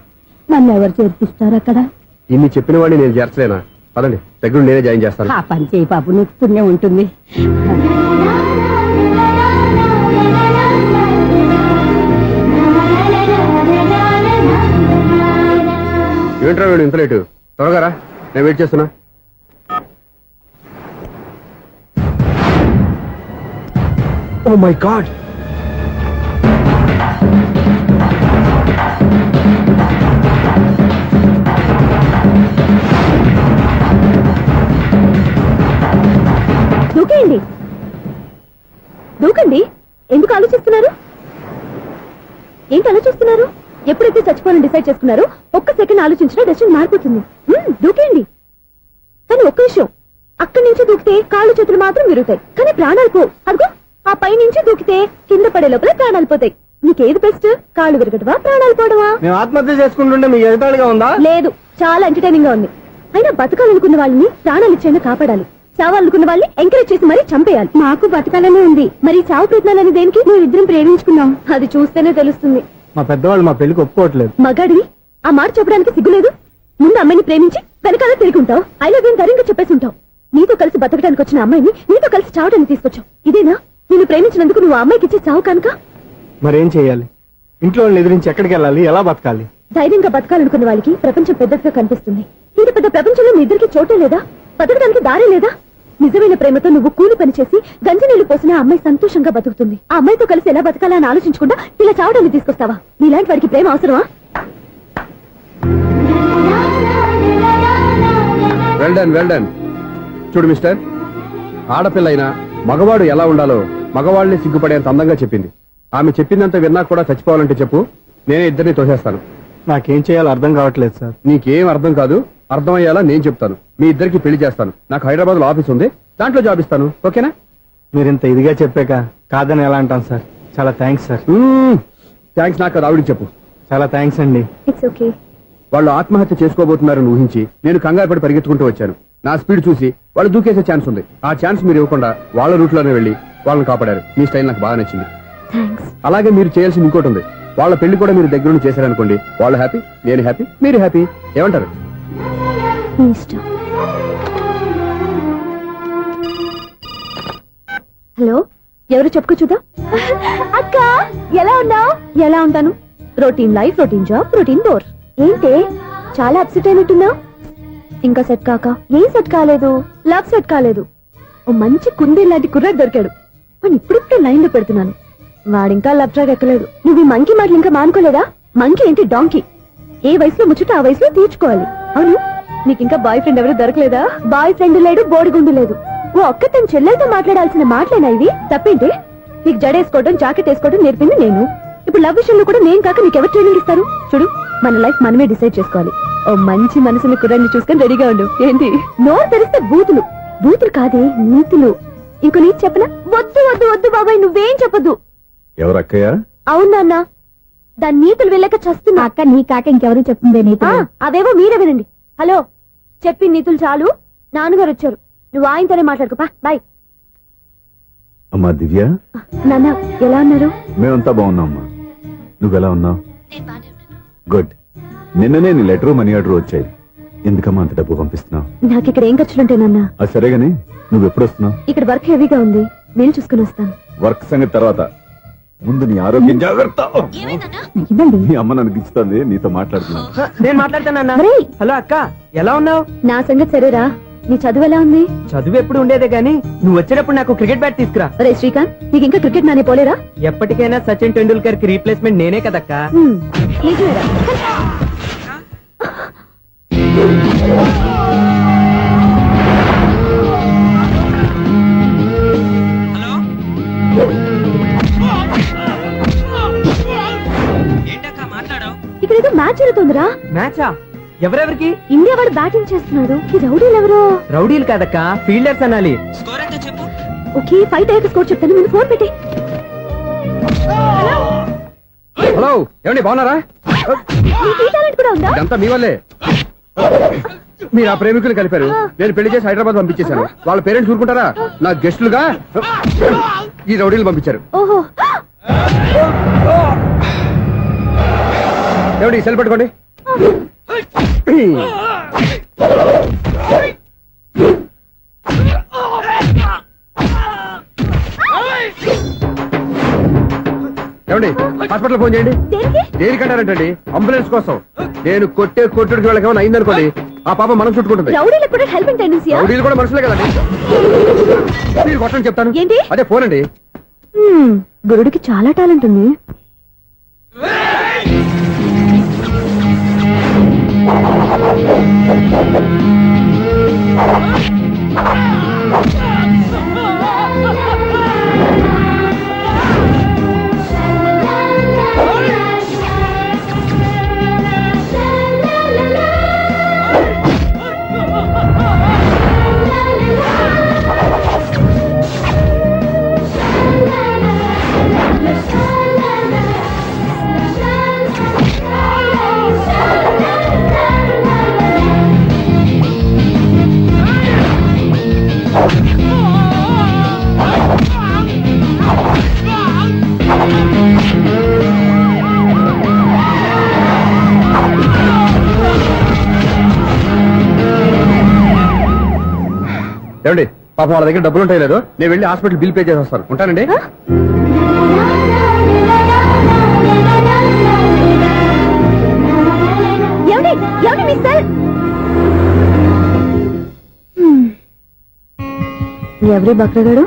నన్ను ఎవరు చేర్పిస్తారు అక్కడ ఇన్ని చెప్పిన వాడిని నేను చేర్చలేనా పదండి దగ్గర నేనే జాయిన్ చేస్తాను ఆ పని చేయి బాబు నీకు పుణ్యం ఉంటుంది వీడు ఇంత లేటు? త్వరగా రా, నేను వెయిట్ చేస్తున్నా. ఓ మై గాడ్, దూకేయండి, దూకండి. ఎందుకు ఆలోచిస్తున్నారు? ఏంటి ఆలోచిస్తున్నారు? ఎప్పుడైతే చచ్చిపోవాలని డిసైడ్ చేసుకున్నారో ఒక్క సెకండ్ ఆలోచించినా డెసిషన్ మారిపోతుంది. దూకేయండి. కానీ ఒక్క విషయం, అక్కడి నుంచి దూకితే కాళ్ళు చేతులు మాత్రం విరుగుతాయి, కానీ ప్రాణాలు పో. అదిగో ఆ పై నుంచి దూకితే కింద పడే లోపల ప్రాణాలు పోతాయి. నీకేది బెస్ట్? కాళ్ళు విరగటవా, ప్రాణాలు పోవడమా? మేము ఆత్మహత్య చేసుకుంటుంటే మీకు ఎగతాళిగా ఉందా? లేదు, చాలా ఎంటర్టైనింగ్ గా ఉంది. అయినా బతకాలనుకున్న వాళ్ళని ప్రాణాలు ఇచ్చేనా కాపాడాలి, చావాలనుకున్న వాళ్ళని ఎంకరేజ్ చేసి మరీ చంపేయాలి. మాకు బతకాలనే ఉంది, మరి చావు ప్రయత్నాలని దేనికి? మేము ఇద్దరం ప్రేమించుకున్నాం, అది చూస్తేనే తెలుస్తుంది. మా పెద్దవాళ్ళు మా పెళ్లికి ఒప్పుకోవట్లేదు. మగాడివి ఆ మాట చెప్పడానికి సిగ్గులేదు? ముందు అమ్మాయిని ప్రేమించి వెనకాల తిరుగుంటావు, ఐ లవ్ యూ ధైర్యంగా చెప్పేసి ఉంటావు. నీతో కలిసి బతకడానికి వచ్చిన అమ్మాయిని నీతో కలిసి చావడానికి తీసుకొచ్చావు. ఇదేనా నిన్ను ప్రేమించినందుకు నువ్వు ఆ అమ్మాయికి ఇచ్చే చావు కనుక? మరేం చేయాలి? ఇంట్లో వాళ్ళని ఎదిరించి ఎక్కడికి వెళ్ళాలి? ఎలా బతకాలి? ధైర్యంగా బతకాలనుకున్న వాళ్ళకి ప్రపంచం పెద్దదిగా కనిపిస్తుంది. ఇంత పెద్ద ప్రపంచంలో మీ ఇద్దరికి చోటే లేదా? బతకడానికి దారే లేదా? నిజమైన ప్రేమతో నువ్వు కూలి పని చేసి గంజి నీళ్లు పోసిన ఆ అమ్మాయి సంతోషంగా బతుకుతుంది. ఆ అమ్మాయితో కలిసి ఎలా బతకాలా అని ఆలోచించకుండా ఇలా చావడానికి తీసుకొస్తావా? నీలాంటి వాడికి ప్రేమ అవసరమా? Well done, well done. చూడు మిస్టర్, ఆడపిల్ల అయినా మగవాడు ఎలా ఉండాలో మగవాళ్ళని సిగ్గుపడేంత అందంగా చెప్పింది. ఆమె చెప్పిందంత విన్నా కూడా చచ్చిపోవాలంటే చెప్పు, నేనే ఇద్దరిని తోసేస్తాను. నాకేం చేయాలో అర్థం కావట్లేదు సార్. నీకేం అర్థం కాదు, అర్థమయ్యేలా నేను చెప్తాను. మీ ఇద్దరికి పెళ్లి చేస్తాను. నాకు హైదరాబాద్ లో ఆఫీస్ ఉంది, దాంట్లో జాబ్ ఇస్తాను. ఓకేనా? మీరింత ఇదిగా చెప్పాక కాదని ఎలా అంటాను సార్. చాలా థ్యాంక్స్ సార్. థ్యాంక్స్ నాకు, ఆవిడికి చెప్పు. చాలా థ్యాంక్స్ అండి. It's okay. వాళ్ళు ఆత్మహత్య చేసుకోబోతున్నారని ఊహించి నేను కంగారు పడి పరిగెత్తుకుంటూ వచ్చాను. నా స్పీడ్ చూసి వాళ్ళు దూకేసే ఛాన్స్ ఉంది. ఆ ఛాన్స్ మీరు ఇవ్వకుండా వాళ్ళ రూట్ లోనే వెళ్లి వాళ్ళని కాపాడారు. మీ స్టైల్ నాకు బాగా నచ్చింది. థ్యాంక్స్. అలాగే మీరు చేయాల్సింది ఇంకోటి ఉంది. వాళ్ళ పెళ్లి కూడా మీరు దగ్గరుండి చేశారనుకోండి, వాళ్ళు హ్యాపీ, నేను హ్యాపీ, మీరు హ్యాపీ. ఏమంటారు? మీ ఇష్టం. హలో, ఎవరు చెప్పుకో చూద్దాం. అక్క ఎలా ఉన్నావు? ఎలా ఉంటాను? Routine life, routine job, routine bore. ఏంటే చాలా అప్సెట్ అయినట్టున్నావు? ఇంకా సెట్ కాక? ఏం సెట్ కాలేదు? లవ్ సెట్ కాలేదు. ఓ మంచి కుందే లాంటి కుర్రాడు దొరికాడు. వాడిని ఇప్పుడిప్పుడే లైన్ లో పెడుతున్నాను. వాడింకా లవ్ ట్రాక్ ఎక్కలేదు. నువ్వు ఈ మంకీ మాటలు ఇంకా మానుకోలేదా? మంకీ ఏంటి డాంకీ? ఏ వయసులో ముచ్చట ఆ వయసులో తీర్చుకోవాలి. అవును, నీకు ఇంకా బాయ్ ఫ్రెండ్ ఎవరు దొరకలేదా? బాయ్ ఫ్రెండ్ లేడు, బోడిగుండు లేదు. ఓ ఒక్క తన చెల్లెలతో మాట్లాడాల్సిన మాటలేనా ఇవి? తప్పేంటి? నీకు జడేసుకోవడం, జాకెట్ వేసుకోవడం నేర్పింది నేను. ఇప్పుడు లవ్ విషయంలో కూడా నేను కాక నీకెవరు ట్రైనింగ్ ఇస్తారు? చూడు, మన లైఫ్ మనమే డిసైడ్ చేసుకోవాలి. ఓ మంచి మనసుని కుర్రాన్ని చూసుకొని రెడీగా ఉండు. ఏంటి నోరు తెరిస్తే బూతులు? బూతులు కాదే, నీతులు. ఇంకో నీతి చెప్పనా? వద్దు వద్దు వద్దు బాబాయ్, నువ్వేం చెప్పొద్దు. ఎవరక్కయ్యా? అవునా, దాని నీతులు వెళ్ళక చస్తున్నా. అక్క నీ కాక ఇంకెవరు చెప్తుందే నీతులు? అవేవో మీరే వినండి. హలో, చెప్పి నీతులు చాలు. నాన్నగారు వచ్చారు, నువ్వు ఆయనతోనే మాట్లాడుకోపా. బాయ్. అమ్మా దివ్య, నాన్న ఎలా ఉన్నారు? మేమంతా బాగున్నాం అమ్మా. నువ్వెలా ఉన్నావు? గుడ్. నిన్ననే నీ లెటరు మనీ ఆర్డర్ వచ్చాయి. ఎందుకమ్మా అంత డబ్బు పంపిస్తున్నావు? నాకు ఇక్కడ ఏం ఖర్చులుంటే నాన్న. అది సరేగాని నువ్వు ఎప్పుడు వస్తున్నావు? ఇక్కడ వర్క్ హెవీగా ఉంది, నేను చూసుకుని వస్తాను. వర్క్ సంగతి తర్వాత, ముందు నీ ఆరోగ్యం జాగ్రత్త. నీ అమ్మ నన్ను గిచ్చుతుంది, నీతో మాట్లాడుతున్నాను. నేను మాట్లాడతానన్నా. ఒరేయ్, హలో అక్క, ఎలా ఉన్నావు? నా సంగతి సరేరా, నీ చదువు ఎలా ఉంది? చదువు ఎప్పుడు ఉండేదే గానీ నువ్వు వచ్చేటప్పుడు నాకు క్రికెట్ బ్యాట్ తీసుకురా. రే శ్రీకాంత్, నీకు ఇంకా క్రికెట్ నానే పోలేరా? ఎప్పటికైనా సచిన్ టెండూల్కర్ కి రీప్లేస్మెంట్ నేనే కదక్క. నిజమేరా? ఇక్కడ ఏదో మ్యాచ్ జరుగుతుందిరా. మ్యాచా? ఎవరెవరికి? ఇండియా వాడు బ్యాటింగ్ చేస్తున్నాడు. ఈ రౌడీలు ఎవరు? రౌడీలు కాదక్క, ఫీల్డర్స్ అనాలి. ఓకే, ఫైట్ అయ్యాక స్కోర్ చెప్తాను, ముందు ఫోన్ పెట్టి. హలో, ఏమండి బాగున్నారా? నీకు ఈ టాలెంట్ కూడా ఉందా? ఇదంతా మీ వల్లే. మీరు ఆ ప్రేమికులు కలిపారు, నేను పెళ్లి చేసి హైదరాబాద్ పంపించేశాను. వాళ్ళ పేరెంట్స్ ఊరుకుంటారా? నా గెస్టులుగా ఈ రౌడీలు పంపించారు. ఓహో, ఏమండి సెల్ పట్టుకోండి. ఏమండి హాస్పిటల్ ఫోన్ చేయండి. దేనికి? దేనికంటారంటండి? అంబులెన్స్ కోసం. నేను కొట్టుడికి వాళ్ళకి ఏమైనా అయిందనుకోండి, ఆ పాప మనం చుట్టుకుంటుంది. రౌడీలకు కూడా హెల్పింగ్ టెండెన్సీ. రౌడీలు కూడా మనుషులే కదండి. మీరు కొట్టని చెప్తాను. ఏంటి? అదే ఫోన్ అండి. గురుడికి చాలా టాలెంట్ ఉంది. ఏమండి పాపం వాళ్ళ దగ్గర డబ్బులు ఉంటాయి లేదు, నేను వెళ్ళి హాస్పిటల్ బిల్ పే చేసి వస్తాను. ఉంటానండి. ఏమండి? ఏమండి మీ సార్? ఎవరి బక్రగాడు?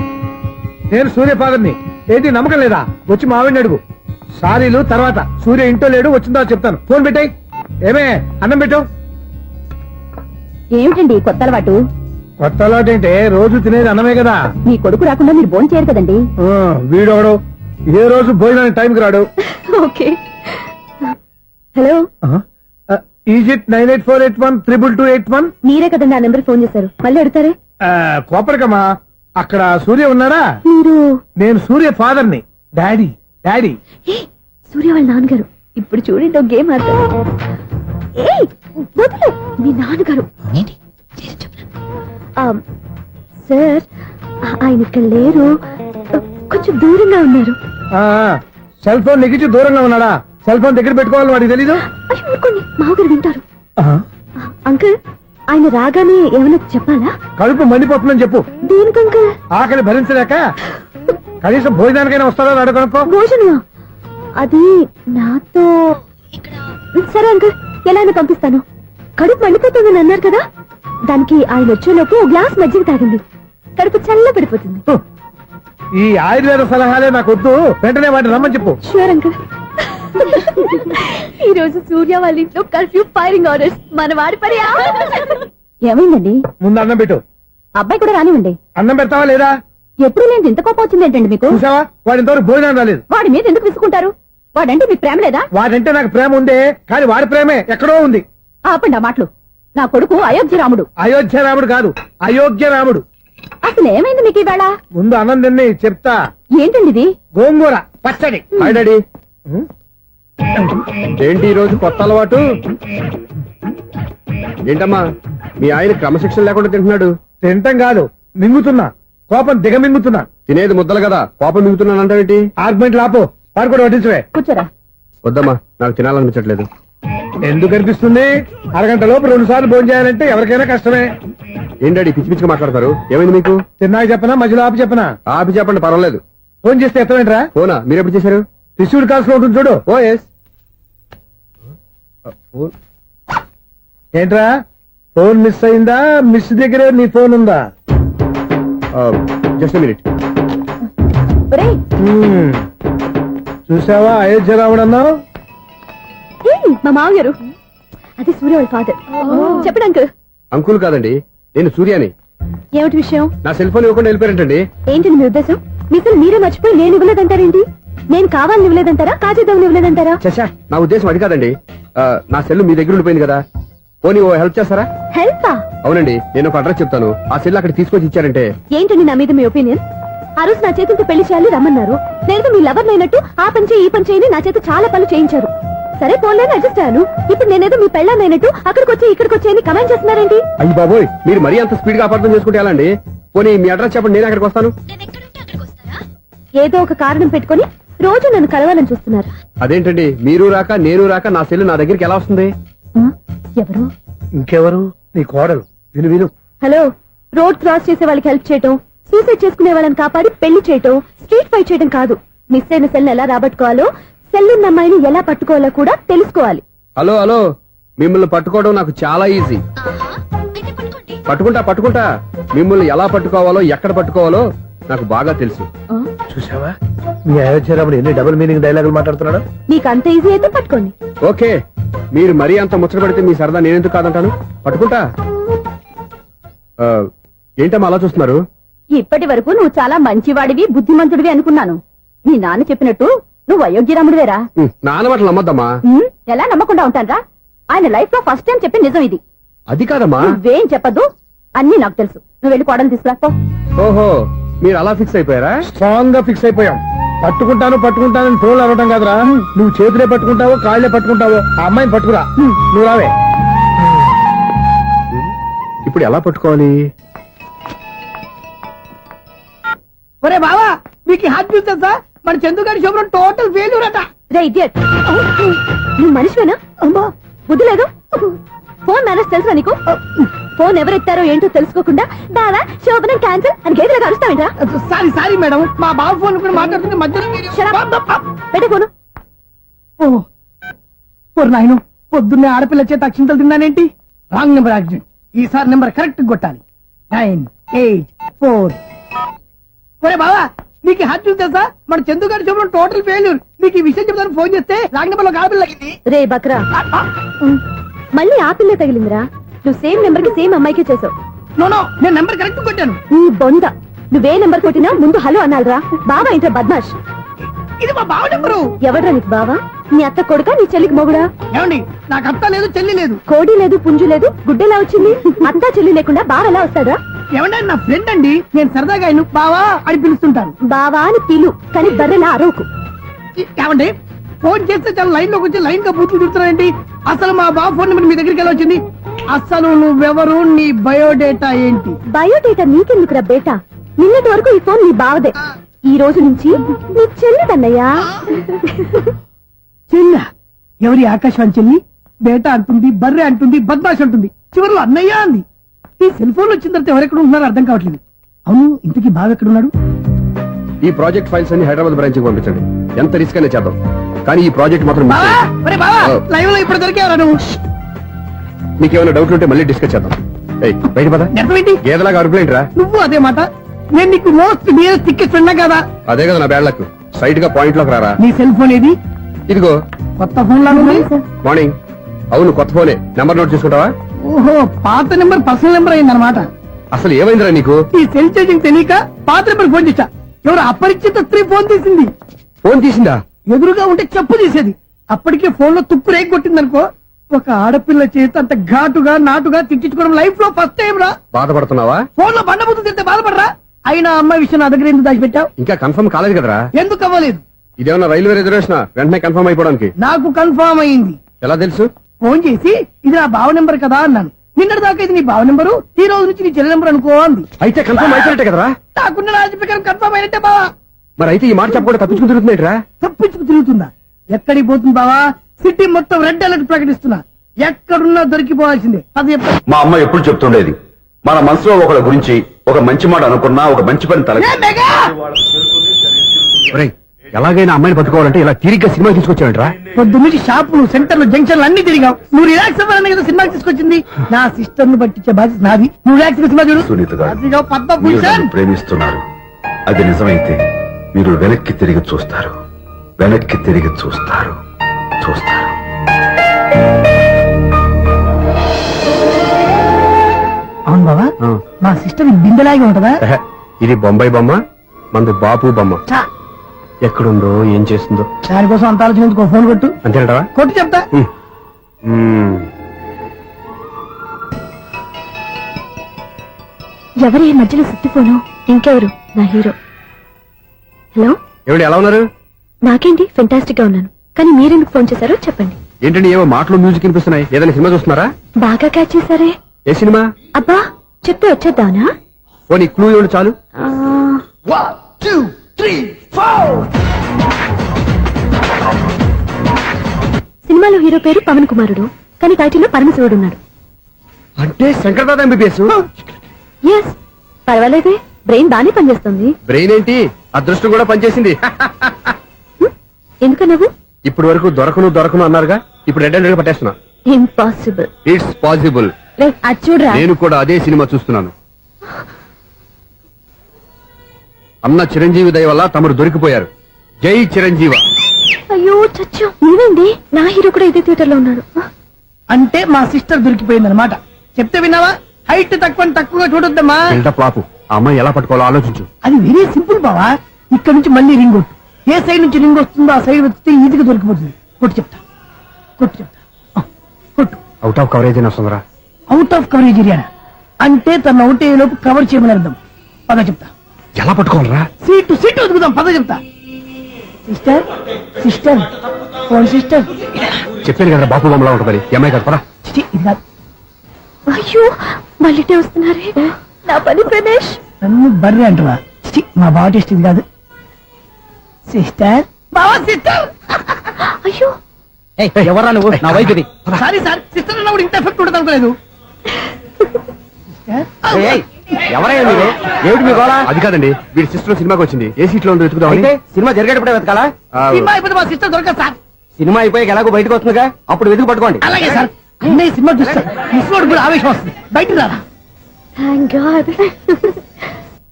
నేను సూర్య ఫాదర్ని. ఏంటి నమ్మకం లేదా? వచ్చి మావిడిని అడుగు. సారీలు తర్వాత. సూర్య ఇంట్లో లేడు, వచ్చిందో చెప్తాను. ఫోన్ పెట్టాయి. ఏమే అన్నం పెట్టు. ఏమిటండి కొత్త అలవాటు? కొత్త అలవాటు ఏంటే? రోజు తినేది అన్నమే కదా. మీ కొడుకు రాకుండా మీరు భోజనం చేయరు కదండి. వీడొకడు ఏ రోజు భోజనానికి టైంకి రాడు. ఓకే. Hello, is it 9848132281. మీరే కదండి ఆ నెంబర్ ఫోన్ చేశారు, మళ్ళీ అడుగుతారే? కోపరికమ్మా, అక్కడ సూర్య ఉన్నారా? మీరు? నేను సూర్య ఫాదర్ని. Daddy daddy. ఏ, సూర్య వాళ్ళ నాన్నగారు. ఇప్పుడు చూడండి ఒక గేమ్ ఆడతారు. ఏయ్, వదిలు. మీ నాన్నగారు ఏంటి? చేసి చెప్పరా? సార్, ఆయన ఇక్కడ లేరు, కొంచెం దూరంగా ఉన్నారు. సెల్ ఫోన్ నెగించి దూరంగా ఉన్నాడా? సెల్ ఫోన్ దగ్గర పెట్టుకోవాలని వాడికి తెలీదు. అయ్యో, ఊరుకోండి, మామగారు వింటారు. అంకుల్, ఆయన రాగానే ఏమైనా చెప్పాలా? కడుపు మండిపోతుందని చెప్పు. దేనికి అంకుల్? ఆకలి భరించలేక కనీసం భోజనానికైనా వస్తాడో రాడో కనుక్కో. భోజనమా? అది నాతో ఇక్కడ. సరే అంకుల్, ఎలా అయినా పంపిస్తాను. కడుపు మండిపోతుందని అన్నారు కదా, దానికి ఆయన వచ్చేలోపు ఓ గ్లాస్ మజ్జిగ తాగింది, కడుపు చల్ల పడిపోతుంది. ఈ ఆయుర్వేద సలహాలే నాకు వద్దు. వెంటనే వాటిని రమ్మని చెప్పు. Sure uncle. ఈ రోజు సూర్య వాళ్ళ ఇంట్లో కర్ఫ్యూ ఫైరింగ్ ఆర్డర్స్. మన వాడి పని. ఏమైందండి? ముందు అన్నం పెట్టు. అబ్బాయి కూడా రానివ్వండి. అన్నం పెడతావా లేదా? ఎప్పుడు నేను ఇంత కోపం వచ్చింది ఏంటండి మీకు? చూసావా, వాడి ఇంతవరకు భోజనం రాలేదు. వాడి మీద ఎందుకు విసుకుంటారు? వాడంటే మీకు ప్రేమ లేదా? వాడంటే నాకు ప్రేమ ఉందే, కానీ వాడి ప్రేమే ఎక్కడో ఉంది. ఆపండి ఆ మాటలు. నా కొడుకు అయోధ్య రాముడు. అయోధ్య రాముడు కాదు, అయోగ్య రాముడు. అసలు ఏమైంది మీకు ఈవేళ? ముందు అన్నం తిని చెప్తా. ఏంటండి ఇది? గోంగూర పచ్చడి. Hi daddy. ఏంటి ఈ రోజు కొత్త అలవాటు? ఏంటమ్మా, మీ ఆయన క్రమశిక్షణ లేకుండా తింటున్నాడు? తింటం కాదు, మింగుతున్నా. కోపం దిగమింగుతున్నా. తినేది ముద్దలు కదా, కోపం మిగుతున్నానంటావేంటి? ఆర్గ్యుమెంట్ లాపో. వాడు కూడా వడ్డించవే. కూర్చోరా. వద్దమ్మా, నాకు తినాలనిపించట్లేదు. ఎందుకు అనిపిస్తుంది? అరగంట లోపు 2 సార్లు భోజనం చేయాలంటే ఎవరికైనా కష్టమే. ఏం డాడీ పిచ్చి పిచ్చిగా మాట్లాడతారు? ఏమైంది మీకు? తిన్నాక చెప్పనా, మధ్యలో ఆపి చెప్పనా? ఆపి చెప్పండి, పర్వాలేదు. ఫోన్ చేస్తే ఎత్తమేంట్రా? ఫోనా? మీరు ఎప్పుడు చేశారు? రిసీవ్డ్ కాల్స్ లో ఉంటుంది చూడు. ఓ ఎస్. ఏంట్రా, ఫోన్ మిస్ అయిందా? మిస్ దగ్గరే నీ ఫోన్ ఉందా? Just minute. ఒరేయ్, చూసావా అయోధ్య రాముడు అన్నావు? మా మామగారు. అది సూర్య వాళ్ళ ఫాదర్. చెప్పండి అంకుల్. అంకుల్ కాదండి, నేను సూర్యాని. ఏమిటి విషయం? నా సెల్ ఫోన్ ఇవ్వకుండా వెళ్ళిపోయారంటండి. ఏంటండి మీ ఉద్దేశం? మీసలు మీరే మర్చిపోయి నేను ఇవ్వలేదంటారేంటి? నేను కావాలని ఇవ్వలేదంటారా, కాజేద్దామని ఇవ్వలేదంటారా? చచ్చా, నా ఉద్దేశం అది కాదండి. నా సెల్ మీ దగ్గర ఉండిపోయింది కదా, పోనీ ఓ హెల్ప్ చేస్తారా? హెల్పా? అవునండి, నేను ఒక అడ్రస్ చెప్తాను, ఆ సెల్ అక్కడ తీసుకొచ్చి ఇచ్చారంటే. ఏంటండి నా మీద మీ ఒపీనియన్? ఆ రోజు నా చేతులతో పెళ్లి చేయాలి రమ్మన్నారు. నేను మీ లవర్ అయినట్టు ఆ పని చేయి ఈ పని చేయని నా చేత చాలా పనులు చేయించారు. సరే పోన్లేని అడ్జస్ట్ అయ్యాను. ఇప్పుడు నేనేదో మీ పెళ్ళాన్నైనట్టు అక్కడికి వచ్చి ఇక్కడికి వచ్చి అని కమెంట్ చేస్తున్నారేంటి? అయ్యి బాబోయ్, మీరు మరీ అంత స్పీడ్ గా అపార్థం చేసుకుంటే ఎలా అండి? పోనీ మీ అడ్రస్ చెప్పండి, నేను అక్కడికి వస్తాను. ఏదో ఒక కారణం పెట్టుకొని రోజు నన్ను కలవాలని చూస్తున్నారు. అదేంటండి, మీరు రాక నేను రాక నా సెల్ నా దగ్గరికి ఎలా వస్తుంది? ఎవరు? ఇంకెవరు? నీ కోడలు. విను విను. హలో, రోడ్ క్రాస్ చేసే వాళ్ళకి హెల్ప్ చేయటం, సూసైడ్ చేసుకునే వాళ్ళని కాపాడి పెళ్లి చేయటం, స్ట్రీట్ ఫైట్ చేయడం కాదు. మిస్ అయిన సెల్ ఎలా రాబట్టుకోవాలో సెల్లున్న అమ్మాయిని ఎలా పట్టుకోవాలో కూడా తెలుసుకోవాలి. హలో హలో, మిమ్మల్ని పట్టుకోవడం నాకు చాలా ఈజీ. పట్టుకుంటా మిమ్మల్ని ఎలా పట్టుకోవాలో ఎక్కడ పట్టుకోవాలో నాకు బాగా తెలుసు. చూసావా మీ అయోధ్యరాముడు ఎన్ని డబుల్ మీనింగ్ డైలాగులు మాట్లాడుతున్నాడు. నీకు అంత ఈజీ అయితే పట్టుకోండి. ఓకే, మీరు మరీ అంత ముచ్చట పెడితే మీ సరదా నేనెందుకు కాదంటాను. పట్టుకుంటా. ఏంటమ్మా అలా చూస్తున్నారు? ఇప్పటి వరకు నువ్వు చాలా మంచివాడివి, బుద్ధిమంతుడివి అనుకున్నాను. మీ నాన్న చెప్పినట్టు నువ్వు అయోగ్యరాముడివేరా. నాన్న మాటలు నమ్మద్దమ్మా. ఎలా నమ్మకుండా ఉంటానరా? ఆయన లైఫ్ లో ఫస్ట్ టైం చెప్పి నిజం ఇది. అది కాదమ్మా. నువ్వేం చెప్పదు, అన్ని నాకు తెలుసు. నువ్వు వెళ్ళి కోడలు తీసుకురా పో. ఓహో, మీరు అలా ఫిక్స్ అయిపోయారా? స్ట్రాంగ్ గా ఫిక్స్ అయిపోయాం. పట్టుకుంటాను ఫోన్లు అనడం కాదురా. నువ్వు చేతులే పట్టుకుంటావో కాళ్ళే పట్టుకుంటావో ఆ అమ్మాయిని పట్టుకురా. నువ్వు రావే. ఇప్పుడు ఎలా పట్టుకోవాలి? ఒరే బావా, మీకు హాట్ న్యూస్ తెలుసా? మన చందుగారి శుభ్రం టోటల్ ఫెయిల్యూర్ అట. రే ఇడియట్, నువ్వు మనిషివేనా? అమ్మా బుద్ధి లేదు. ఫోన్ మేనేజ్ తెలుసా నీకు? ఫోన్ ఎవరెత్తారో ఏంటో తెలుసుకోకుండా దాదా శోభనం క్యాన్సిల్ అని గేదెలకు అరుస్తావేంట్రా? సారీ మేడం, మా బావ ఫోన్ కూడా మాట్లాడుతుంటే మధ్యలో పెట్టే ఫోను. నాయను పొద్దున్నే ఆడపిల్ల చేత అక్షింతలు తిన్నానేంటి? Wrong number accident. ఈసారి నెంబర్ కరెక్ట్ కొట్టాలి. 984. ఒరే బావా, నీకు హాట్ న్యూస్ తెలుసా? మన చందు గారి శుభ్రం టోటల్ ఫెయిల్యూర్. నీకు ఈ విషయం చెప్తాను ఫోన్ చేస్తే రాంగ్ నెంబర్ లో ఆడపిల్ల తగ్గింది. రే బక్రా, మళ్ళీ ఆ పిల్ల తగిలిందిరా. నువ్వు సేమ్ నెంబర్ కి సేమ్ అమ్మాయికి చేసావు. నో నేను నెంబర్ కరెక్ట్ కొట్టాను. నీ బొంద, నువ్వే నెంబర్ కొట్టినా ముందు హలో అనాలిరా. బావా ఏంట్రా బద్మాష్? ఇది మా బావ నెంబరు. ఎవడ్రా నీకు బావా? నీ అత్త కొడుక, నీ చెల్లికి మొగుడా? ఏమండి, నాకు అత్త లేదు చెల్లి లేదు. కోడి లేదు పుంజు లేదు, గుడ్డెలా వచ్చింది? అత్త చెల్లి లేకుండా బావ ఎలా వస్తాడా? ఏమండి, నా ఫ్రెండ్ అండి. నేను సరదాగా ఆయన బావా అని పిలుస్తుంటాను. బావా అని పిలు, కానీ బర్రెలా అరవకు. ఏమండి, ఫోన్ చేస్తే చాలా లైన్ లోకి వచ్చి లైన్ గా బూతులు తిడుతున్నాయండి. అసలు మా బావ ఫోన్ నెంబర్ మీ దగ్గరికి ఎలా వచ్చింది? అసలు నువ్వెవరు, నీ బయోడేటా ఏంటి? బయోడేటా నీకెందుకురా బేటా? నిన్నటి వరకు ఈ ఫోన్ నీ బావదే. ఈ రోజు నుంచి నీ చెల్లిదన్నయ్యా. చెల్ల ఎవరి? ఆకాశవాణి చెల్లి. బేటా అంటుంది, బర్రె అంటుంది, బద్మాష్ అంటుంది, చివరిలో అన్నయ్య అంది. ఈ సెల్ ఫోన్ వచ్చిన తర్వాత ఎవరెక్కడ ఉంటున్నారో అర్థం కావట్లేదు. అవును, ఇంతకీ బావ ఎక్కడున్నాడు? ఈ ప్రాజెక్ట్ ఫైల్స్ అన్ని హైదరాబాద్ బ్రాంచ్ కి పంపించండి. ఎంత రిస్క్ అయినా చేద్దాం, కానీ ఈ ప్రాజెక్ట్ మాత్రం miss బావా, చేయొద్దు. ఒరే బావా, లైవ్ లో ఇప్పుడు దొరికేవరా నువ్వు? నీకేమైనా డౌట్లు ఉంటే మళ్ళీ డిస్కస్ చేద్దాం. ఏయ్, బయట పద. నెరవేంటి? గేదలాగా అరుపులేంట్రా? నువ్వు అదే మాట. నేను నీకు మోస్ట్ నియరెస్ట్ టికెట్ ఫ్రెండ్ కదా. అదే కదా నా బ్యాడ్ లక్. స్ట్రైట్ గా పాయింట్ లోకి రారా. నీ సెల్ ఫోన్ ఏది? ఇదిగో కొత్త ఫోన్ లాగా ఉంది. మార్నింగ్. అవును, కొత్త ఫోనే. నెంబర్ నోట్ చేసుకుంటావా? ఓహో, పాత నెంబర్ పర్సనల్ నెంబర్ అయిందన్నమాట. అసలు ఏమైందిరా నీకు? ఈ సెల్ చేంజింగ్ తెలియక పాత నెంబర్ ఫోన్ చేశా. ఎవరు అపరిచిత స్త్రీ ఫోన్ తీసింది. ఫోన్ తీసిందా? ఎదురుగా ఉంటే చెప్పు తీసేది. అప్పటికే ఫోన్ లో తుక్కు రేగి కొట్టిందనుకో. ఒక ఆడపిల్ల చేత అంత ఘాటుగా నాటుగా తిట్టించుకోవడం లైఫ్ లో ఫస్ట్ టైం రా. బాధపడుతున్నావా? ఫోన్ లో బండబుద్ధి తింటే బాధపడరా? అయినా అమ్మాయి విషయం నా దగ్గర ఎందుకు దాచిపెట్టావు? ఇంకా కన్ఫర్మ్ కాలేదు కదరా. ఎందుకు అవ్వలేదు? ఇదేమన్నా రైల్వే రిజర్వేషన్? వెంటనే కన్ఫర్మ్ అయిపోవడానికి. నాకు కన్ఫర్మ్ అయింది. ఎలా తెలుసు? ఫోన్ చేసి ఇది నా బావ నెంబర్ కదా అన్నాను. నిన్నటి దాకా ఇది నీ బావ నెంబరు, ఈ రోజు నుంచి నీ చెల్లి నెంబర్ అనుకో అంది. అయితే కన్ఫర్మ్ అయిపోయినట్టే కదరా. నాకున్న రాజపీకరం కన్ఫర్మ్ అయినట్టే బావా. మరి అయితే ఈ మాట చెప్పకుండా తప్పించుకుని తిరుగుతున్నాయిట్రా. తప్పించుకు తిరుగుతుందా? ఎక్కడికి పోతుంది బావా? సిటీ మొత్తం రెడ్ అలర్ట్ ప్రకటిస్తున్నా. ఎక్కడున్నా దొరికిపోవాల్సిందే. అది చెప్తా. మా అమ్మ ఎప్పుడు చెప్తుండేది, మన మనసులో ఒకళ్ళ గురించి ఒక మంచి మాట అనుకున్నా ఒక మంచి పని తల. A mega! ఒరేయ్, ఎలాగైనా అమ్మాయిని పట్టుకోవాలంటే ఇలా తిరిగ్గా సినిమా తీసుకొచ్చావంట్రా. పొద్దున్నుంచి షాపులు, సెంటర్లు, జంక్షన్లు అన్ని తిరిగావు. నువ్వు రిలాక్స్ అవ్వాలని కదా సినిమాకి తీసుకొచ్చింది. నా సిస్టర్ ను పట్టించే బాధ్యత నాది. నువ్వు రిలాక్స్ సినిమా చూడు. సునీత గారు, అదిగో మీరు పద్మభూషణ్. నన్ను ప్రేమిస్తున్నారు. అది నిజమైతే మీరు వెనక్కి తిరిగి చూస్తారు. వెనక్కి తిరిగి చూస్తారు. చూస్తారు. అవును బావా, మా సిస్టర్ బిందెలాగే ఉంటదా? ఎహె, ఇది బొంబాయి బొమ్మ, మంది బాపు బొమ్మ. చా, ఎక్కడుందో ఏం చేస్తుందో. దానికోసం అంత ఆలోచన ఫోన్ కొట్టు. అంతేనంటావా? కొట్టు చెప్తా. ఎవరి ఈ మధ్యలో సుత్తిపోను? ఇంకెవరు? నా హీరో. హలో, ఏమిటి ఎలా ఉన్నారు? నాకేంటి ఫెంటాస్టిక్ గా ఉన్నాను, కానీ మీరెందుకు ఫోన్ చేశారో చెప్పండి. ఏంటండి ఏవో మాటలు మ్యూజిక్ వినిపిస్తున్నాయి? ఏదైనా సినిమా చూస్తున్నారా? బాగా క్యాచ్ చేశారే. ఏ సినిమా? అబ్బా, చెప్తే వచ్చేద్దానా? పోనీ క్లూ ఇవ్వండి చాలు. ఆ, 1 2 3 4. సినిమాలో హీరో పేరు పవన్ కుమారుడు, కానీ టైటిల్లో పరమశివుడు ఉన్నాడు. అంటే శంకర్దాద ఎంబీబీఎస్. ఎస్, పర్వాలేదే, బ్రెయిన్ బానే పనిచేస్తుంది. బ్రెయిన్ ఏంటి, అదృష్టం కూడా పనిచేసింది. ఎందుకు నువ్వు ఇప్పటి వరకు దొరకను అన్నారుగా ఇప్పుడు రెడ్ హ్యాండెడ్ గా పట్టేస్తున్నా. ఇంపాసిబుల్. It's possible. అది చూడరా. నేను కూడా అదే సినిమా చూస్తున్నాను. అన్న చిరంజీవి దయ వల్ల తమరు దొరికిపోయారు. జై చిరంజీవ. అయ్యో చచ్చు నీవేంది, నా హీరో కూడా ఇదే థియేటర్ లో ఉన్నాడు. అంటే మా సిస్టర్ దొరికిపోయింది అనమాట. చెప్తే విన్నావా? హైట్ తక్కువగా చూడొద్దమ్మా. బిల్డప్ లాపు. ఆ అమ్మాయి ఎలా పట్టుకోవాలో ఆలోచించు. అది వెరీ సింపుల్ బావా. ఇక్కడ నుంచి మళ్ళీ రింగ్ కొట్టు. ఏ సైడ్ నుంచి రింగ్ వస్తుందో ఆ సైడ్ వస్తే ఈజీగా దొరికిపోతుంది. కొట్టు చెప్తా. కొట్టు. అవుట్ ఆఫ్ కవరేజ్ అయినా వస్తుందిరా. అవుట్ ఆఫ్ కవరేజ్ ఏరియా అంటే తన అవుట్ అయ్యే లోపు కవర్ చేయమని అర్థం. పద చెప్తా. ఎలా పట్టుకోవాలరా? సీటు వదుకుదాం. పద చెప్తా. Sister phone sister. చెప్పాను కదా బాపు బొమ్మలా ఉంటుందని. అమ్మాయి కదా పరా. ఇది కాదు. అయ్యో మళ్ళీ వస్తున్నారే. నా పని ప్రదేశ్. నన్ను బర్రె అంటవా? మా బావ టెస్ట్ ఇది కాదు. సిస్టర్ బావా సిస్టర్. అయ్యో ఎవరా నువ్వు? నా వైఫ్ ఇది. సారీ సార్, సిస్టర్ అన్నప్పుడు ఇంత ఎఫెక్ట్ ఉండదు అనుకోలేదు. ఎవరయ్యా మీరు? ఏమిటి మీ గోళ? అది కాదండి, వీడి సిస్టర్ సినిమాకి వచ్చింది. ఏ సీట్ లో ఉందో వెతుకుదామని. సినిమా జరిగేటప్పుడే వెతకాలా? సినిమా అయిపోతే మా సిస్టర్ దొరకదు సార్. సినిమా అయిపోయాక ఎలాగో బయటకు వస్తుందిగా, అప్పుడు వెతుకు పట్టుకోండి. అలాగే సార్. అన్నయ్య సినిమా చూస్తారు. మిస్వాడు కూడా ఆవేశం వస్తుంది. బయటకు రారా. Thank God.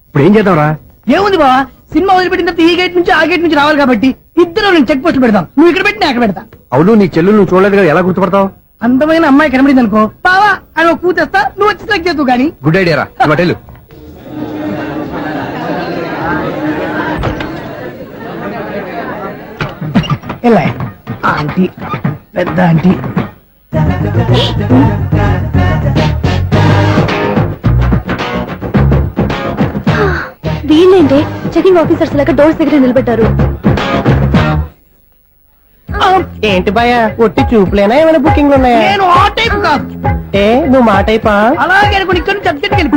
ఇప్పుడు ఏం చేద్దాంరా? ఏముంది బావా, సినిమా వదిలిపెట్టిన తర్వాత ఈ గేట్ నుంచి ఆ గేట్ నుంచి రావాలి కాబట్టి ఇద్దరు నేను చెక్ పోస్ట్ పెడతాం. నువ్వు ఇక్కడ పెట్టి నేను అక్కడ పెడతా. అవును, నీ చెల్లు నువ్వు చూడలేదు కదా, ఎలా గుర్తుపడతావు? అందమైన అమ్మాయి కనబడింది అనుకో బావా అని ఒక కూతేస్తా, నువ్వు వచ్చి సెలెక్ట్ చేద్దు కానీ. గుడ్ ఐడియా రా. హోటల్ ఎలా ఆంటీ, పెద్ద ఆంటీ. వీళ్ళేంటే చెకింగ్ ఆఫీసర్స్ లాగా డోర్స్ దగ్గర నిలబెట్టారు. ఏంటి భయ, ఒట్టి చూపులేనా ఏమైనా బుకింగ్ ఉన్నాయా? నేను ఆ టైప్ కాదు. ఏ నువ్వు మా టైపా? అలాగే అనుకుని ఇక్కడ నుంచి అబ్జెక్ట్ వెళ్ళి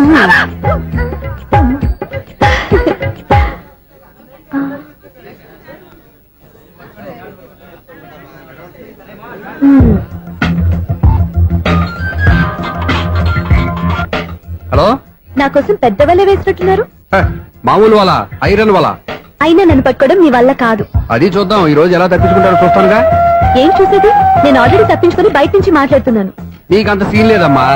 హలో. నా కోసం పెద్ద వల్ల వేసినట్టున్నారు. హ, మామూలు వాళ్ళ ఐరన్ వాళ్ళ. అయినా నన్ను పట్టుకోవడం మీ వల్ల కాదు. అది చూద్దాం ఈ రోజు ఎలా తప్పించుకుంటారో చూస్తానుగా. ఏం చూసేది? నేను ఆల్రెడీ తప్పించుకొని బయట నుంచి మాట్లాడుతున్నాను. నీకంత సీన్ లేదమ్మా.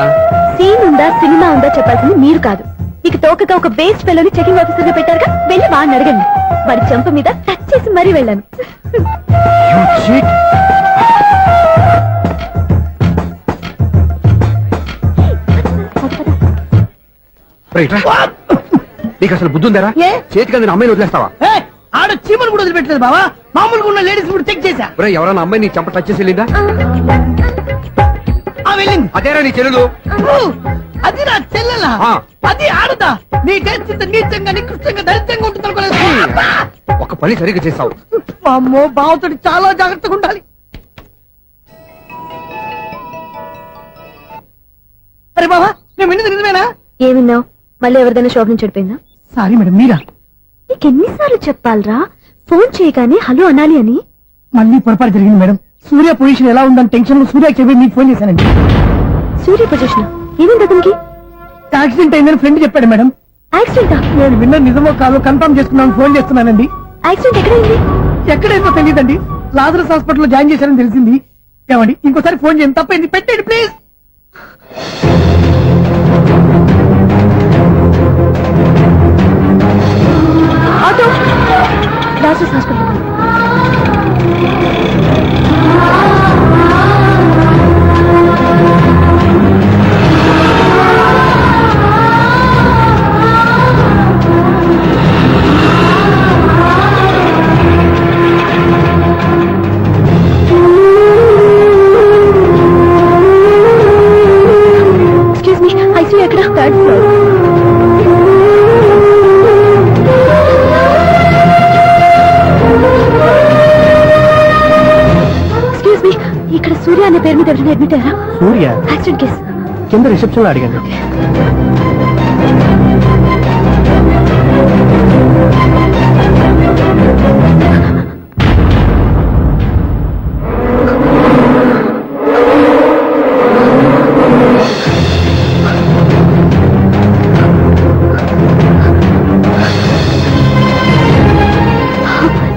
సీన్ ఉందా సినిమా ఉందా చెప్పాల్సింది మీరు కాదు. మీకు తోకగా ఒక బేస్ట్ ఫెలోని చెకింగ్ ఆఫీసర్ గా పెట్టారుగా, వెళ్ళి వాడిని అడగండి. వాడి చెంప మీద టచ్ చేసి మరీ వెళ్ళాను. You cheat. రైట్ రా. నీకు అసలు బుద్ధి ఉందారా? ఏ? చేతికి అందిన అమ్మాయిని వదిలేస్తావా? ఆడ చీమలు కూడా వదిలిపెట్టలేదు బావా. మామూలుగా ఉన్న లేడీస్ కూడా చెక్ చేశా. ఒరేయ్, ఎవరైనా అమ్మాయి నీ చెంప టచ్ చేసి వెళ్ళిందా? ఆ వెళ్ళింది. అదేరా నీ చెల్లెలు. ఓ, అది నా చెల్లెలా? ఆ. అది ఆడదా? నీ టేస్ట్ ఇంత నీచంగా నికృష్టంగా దరిద్రంగా ఉంటుంది అనుకోలేదు. ఒక పని సరిగ్గా చేసావు. అమ్మో, బావతోటి చాలా జాగ్రత్తగా ఉండాలి. అరే బావా, నేను విన్నది నిజమేనా? ఏమిన్నావు? మళ్ళీ ఎవరిదైనా షాప్ నుంచి చెడిపోయిందా? సారీ మేడం, మీరా? నీకెన్నిసార్లు చెప్పాలరా ఫోన్ చేయగానే హలో అనాలి అని? మళ్ళీ పొరపాటు జరిగింది మేడం. సూర్య పొజిషన్ ఎలా ఉందని టెన్షన్ లో సూర్య చెప్పి మీకు ఫోన్ చేశానండి. సూర్య పొజిషన్ ఏమైంది అతనికి? యాక్సిడెంట్ అయిందని ఫ్రెండ్ చెప్పాడు మేడం. యాక్సిడెంటా? నేను విన్న నిజమో కాదో కన్ఫర్మ్ చేసుకున్నాను, ఫోన్ చేస్తున్నానండి. యాక్సిడెంట్ ఎక్కడైంది? ఎక్కడైందో తెలియదండి. లాజరస్ హాస్పిటల్లో జాయిన్ చేశారని తెలిసింది. ఏమండి ఇంకోసారి ఫోన్ చేయండి, తప్పైంది, పెట్టండి please. Auto Lazarus hospital. Excuse me, ICU ఎక్కడ? Third floor. ఎక్స్క్యూజ్ మీ, ఇక్కడ సూర్య అనే పేరు మీద ఎవరైనా అడ్మిట్ అయ్యారా? Surya accident case. కింద రిసెప్షన్ లో అడిగాను.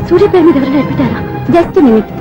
సూర్య పేరు మీద ఎవరైనా అడ్మిట్ అయ్యారా? Just minute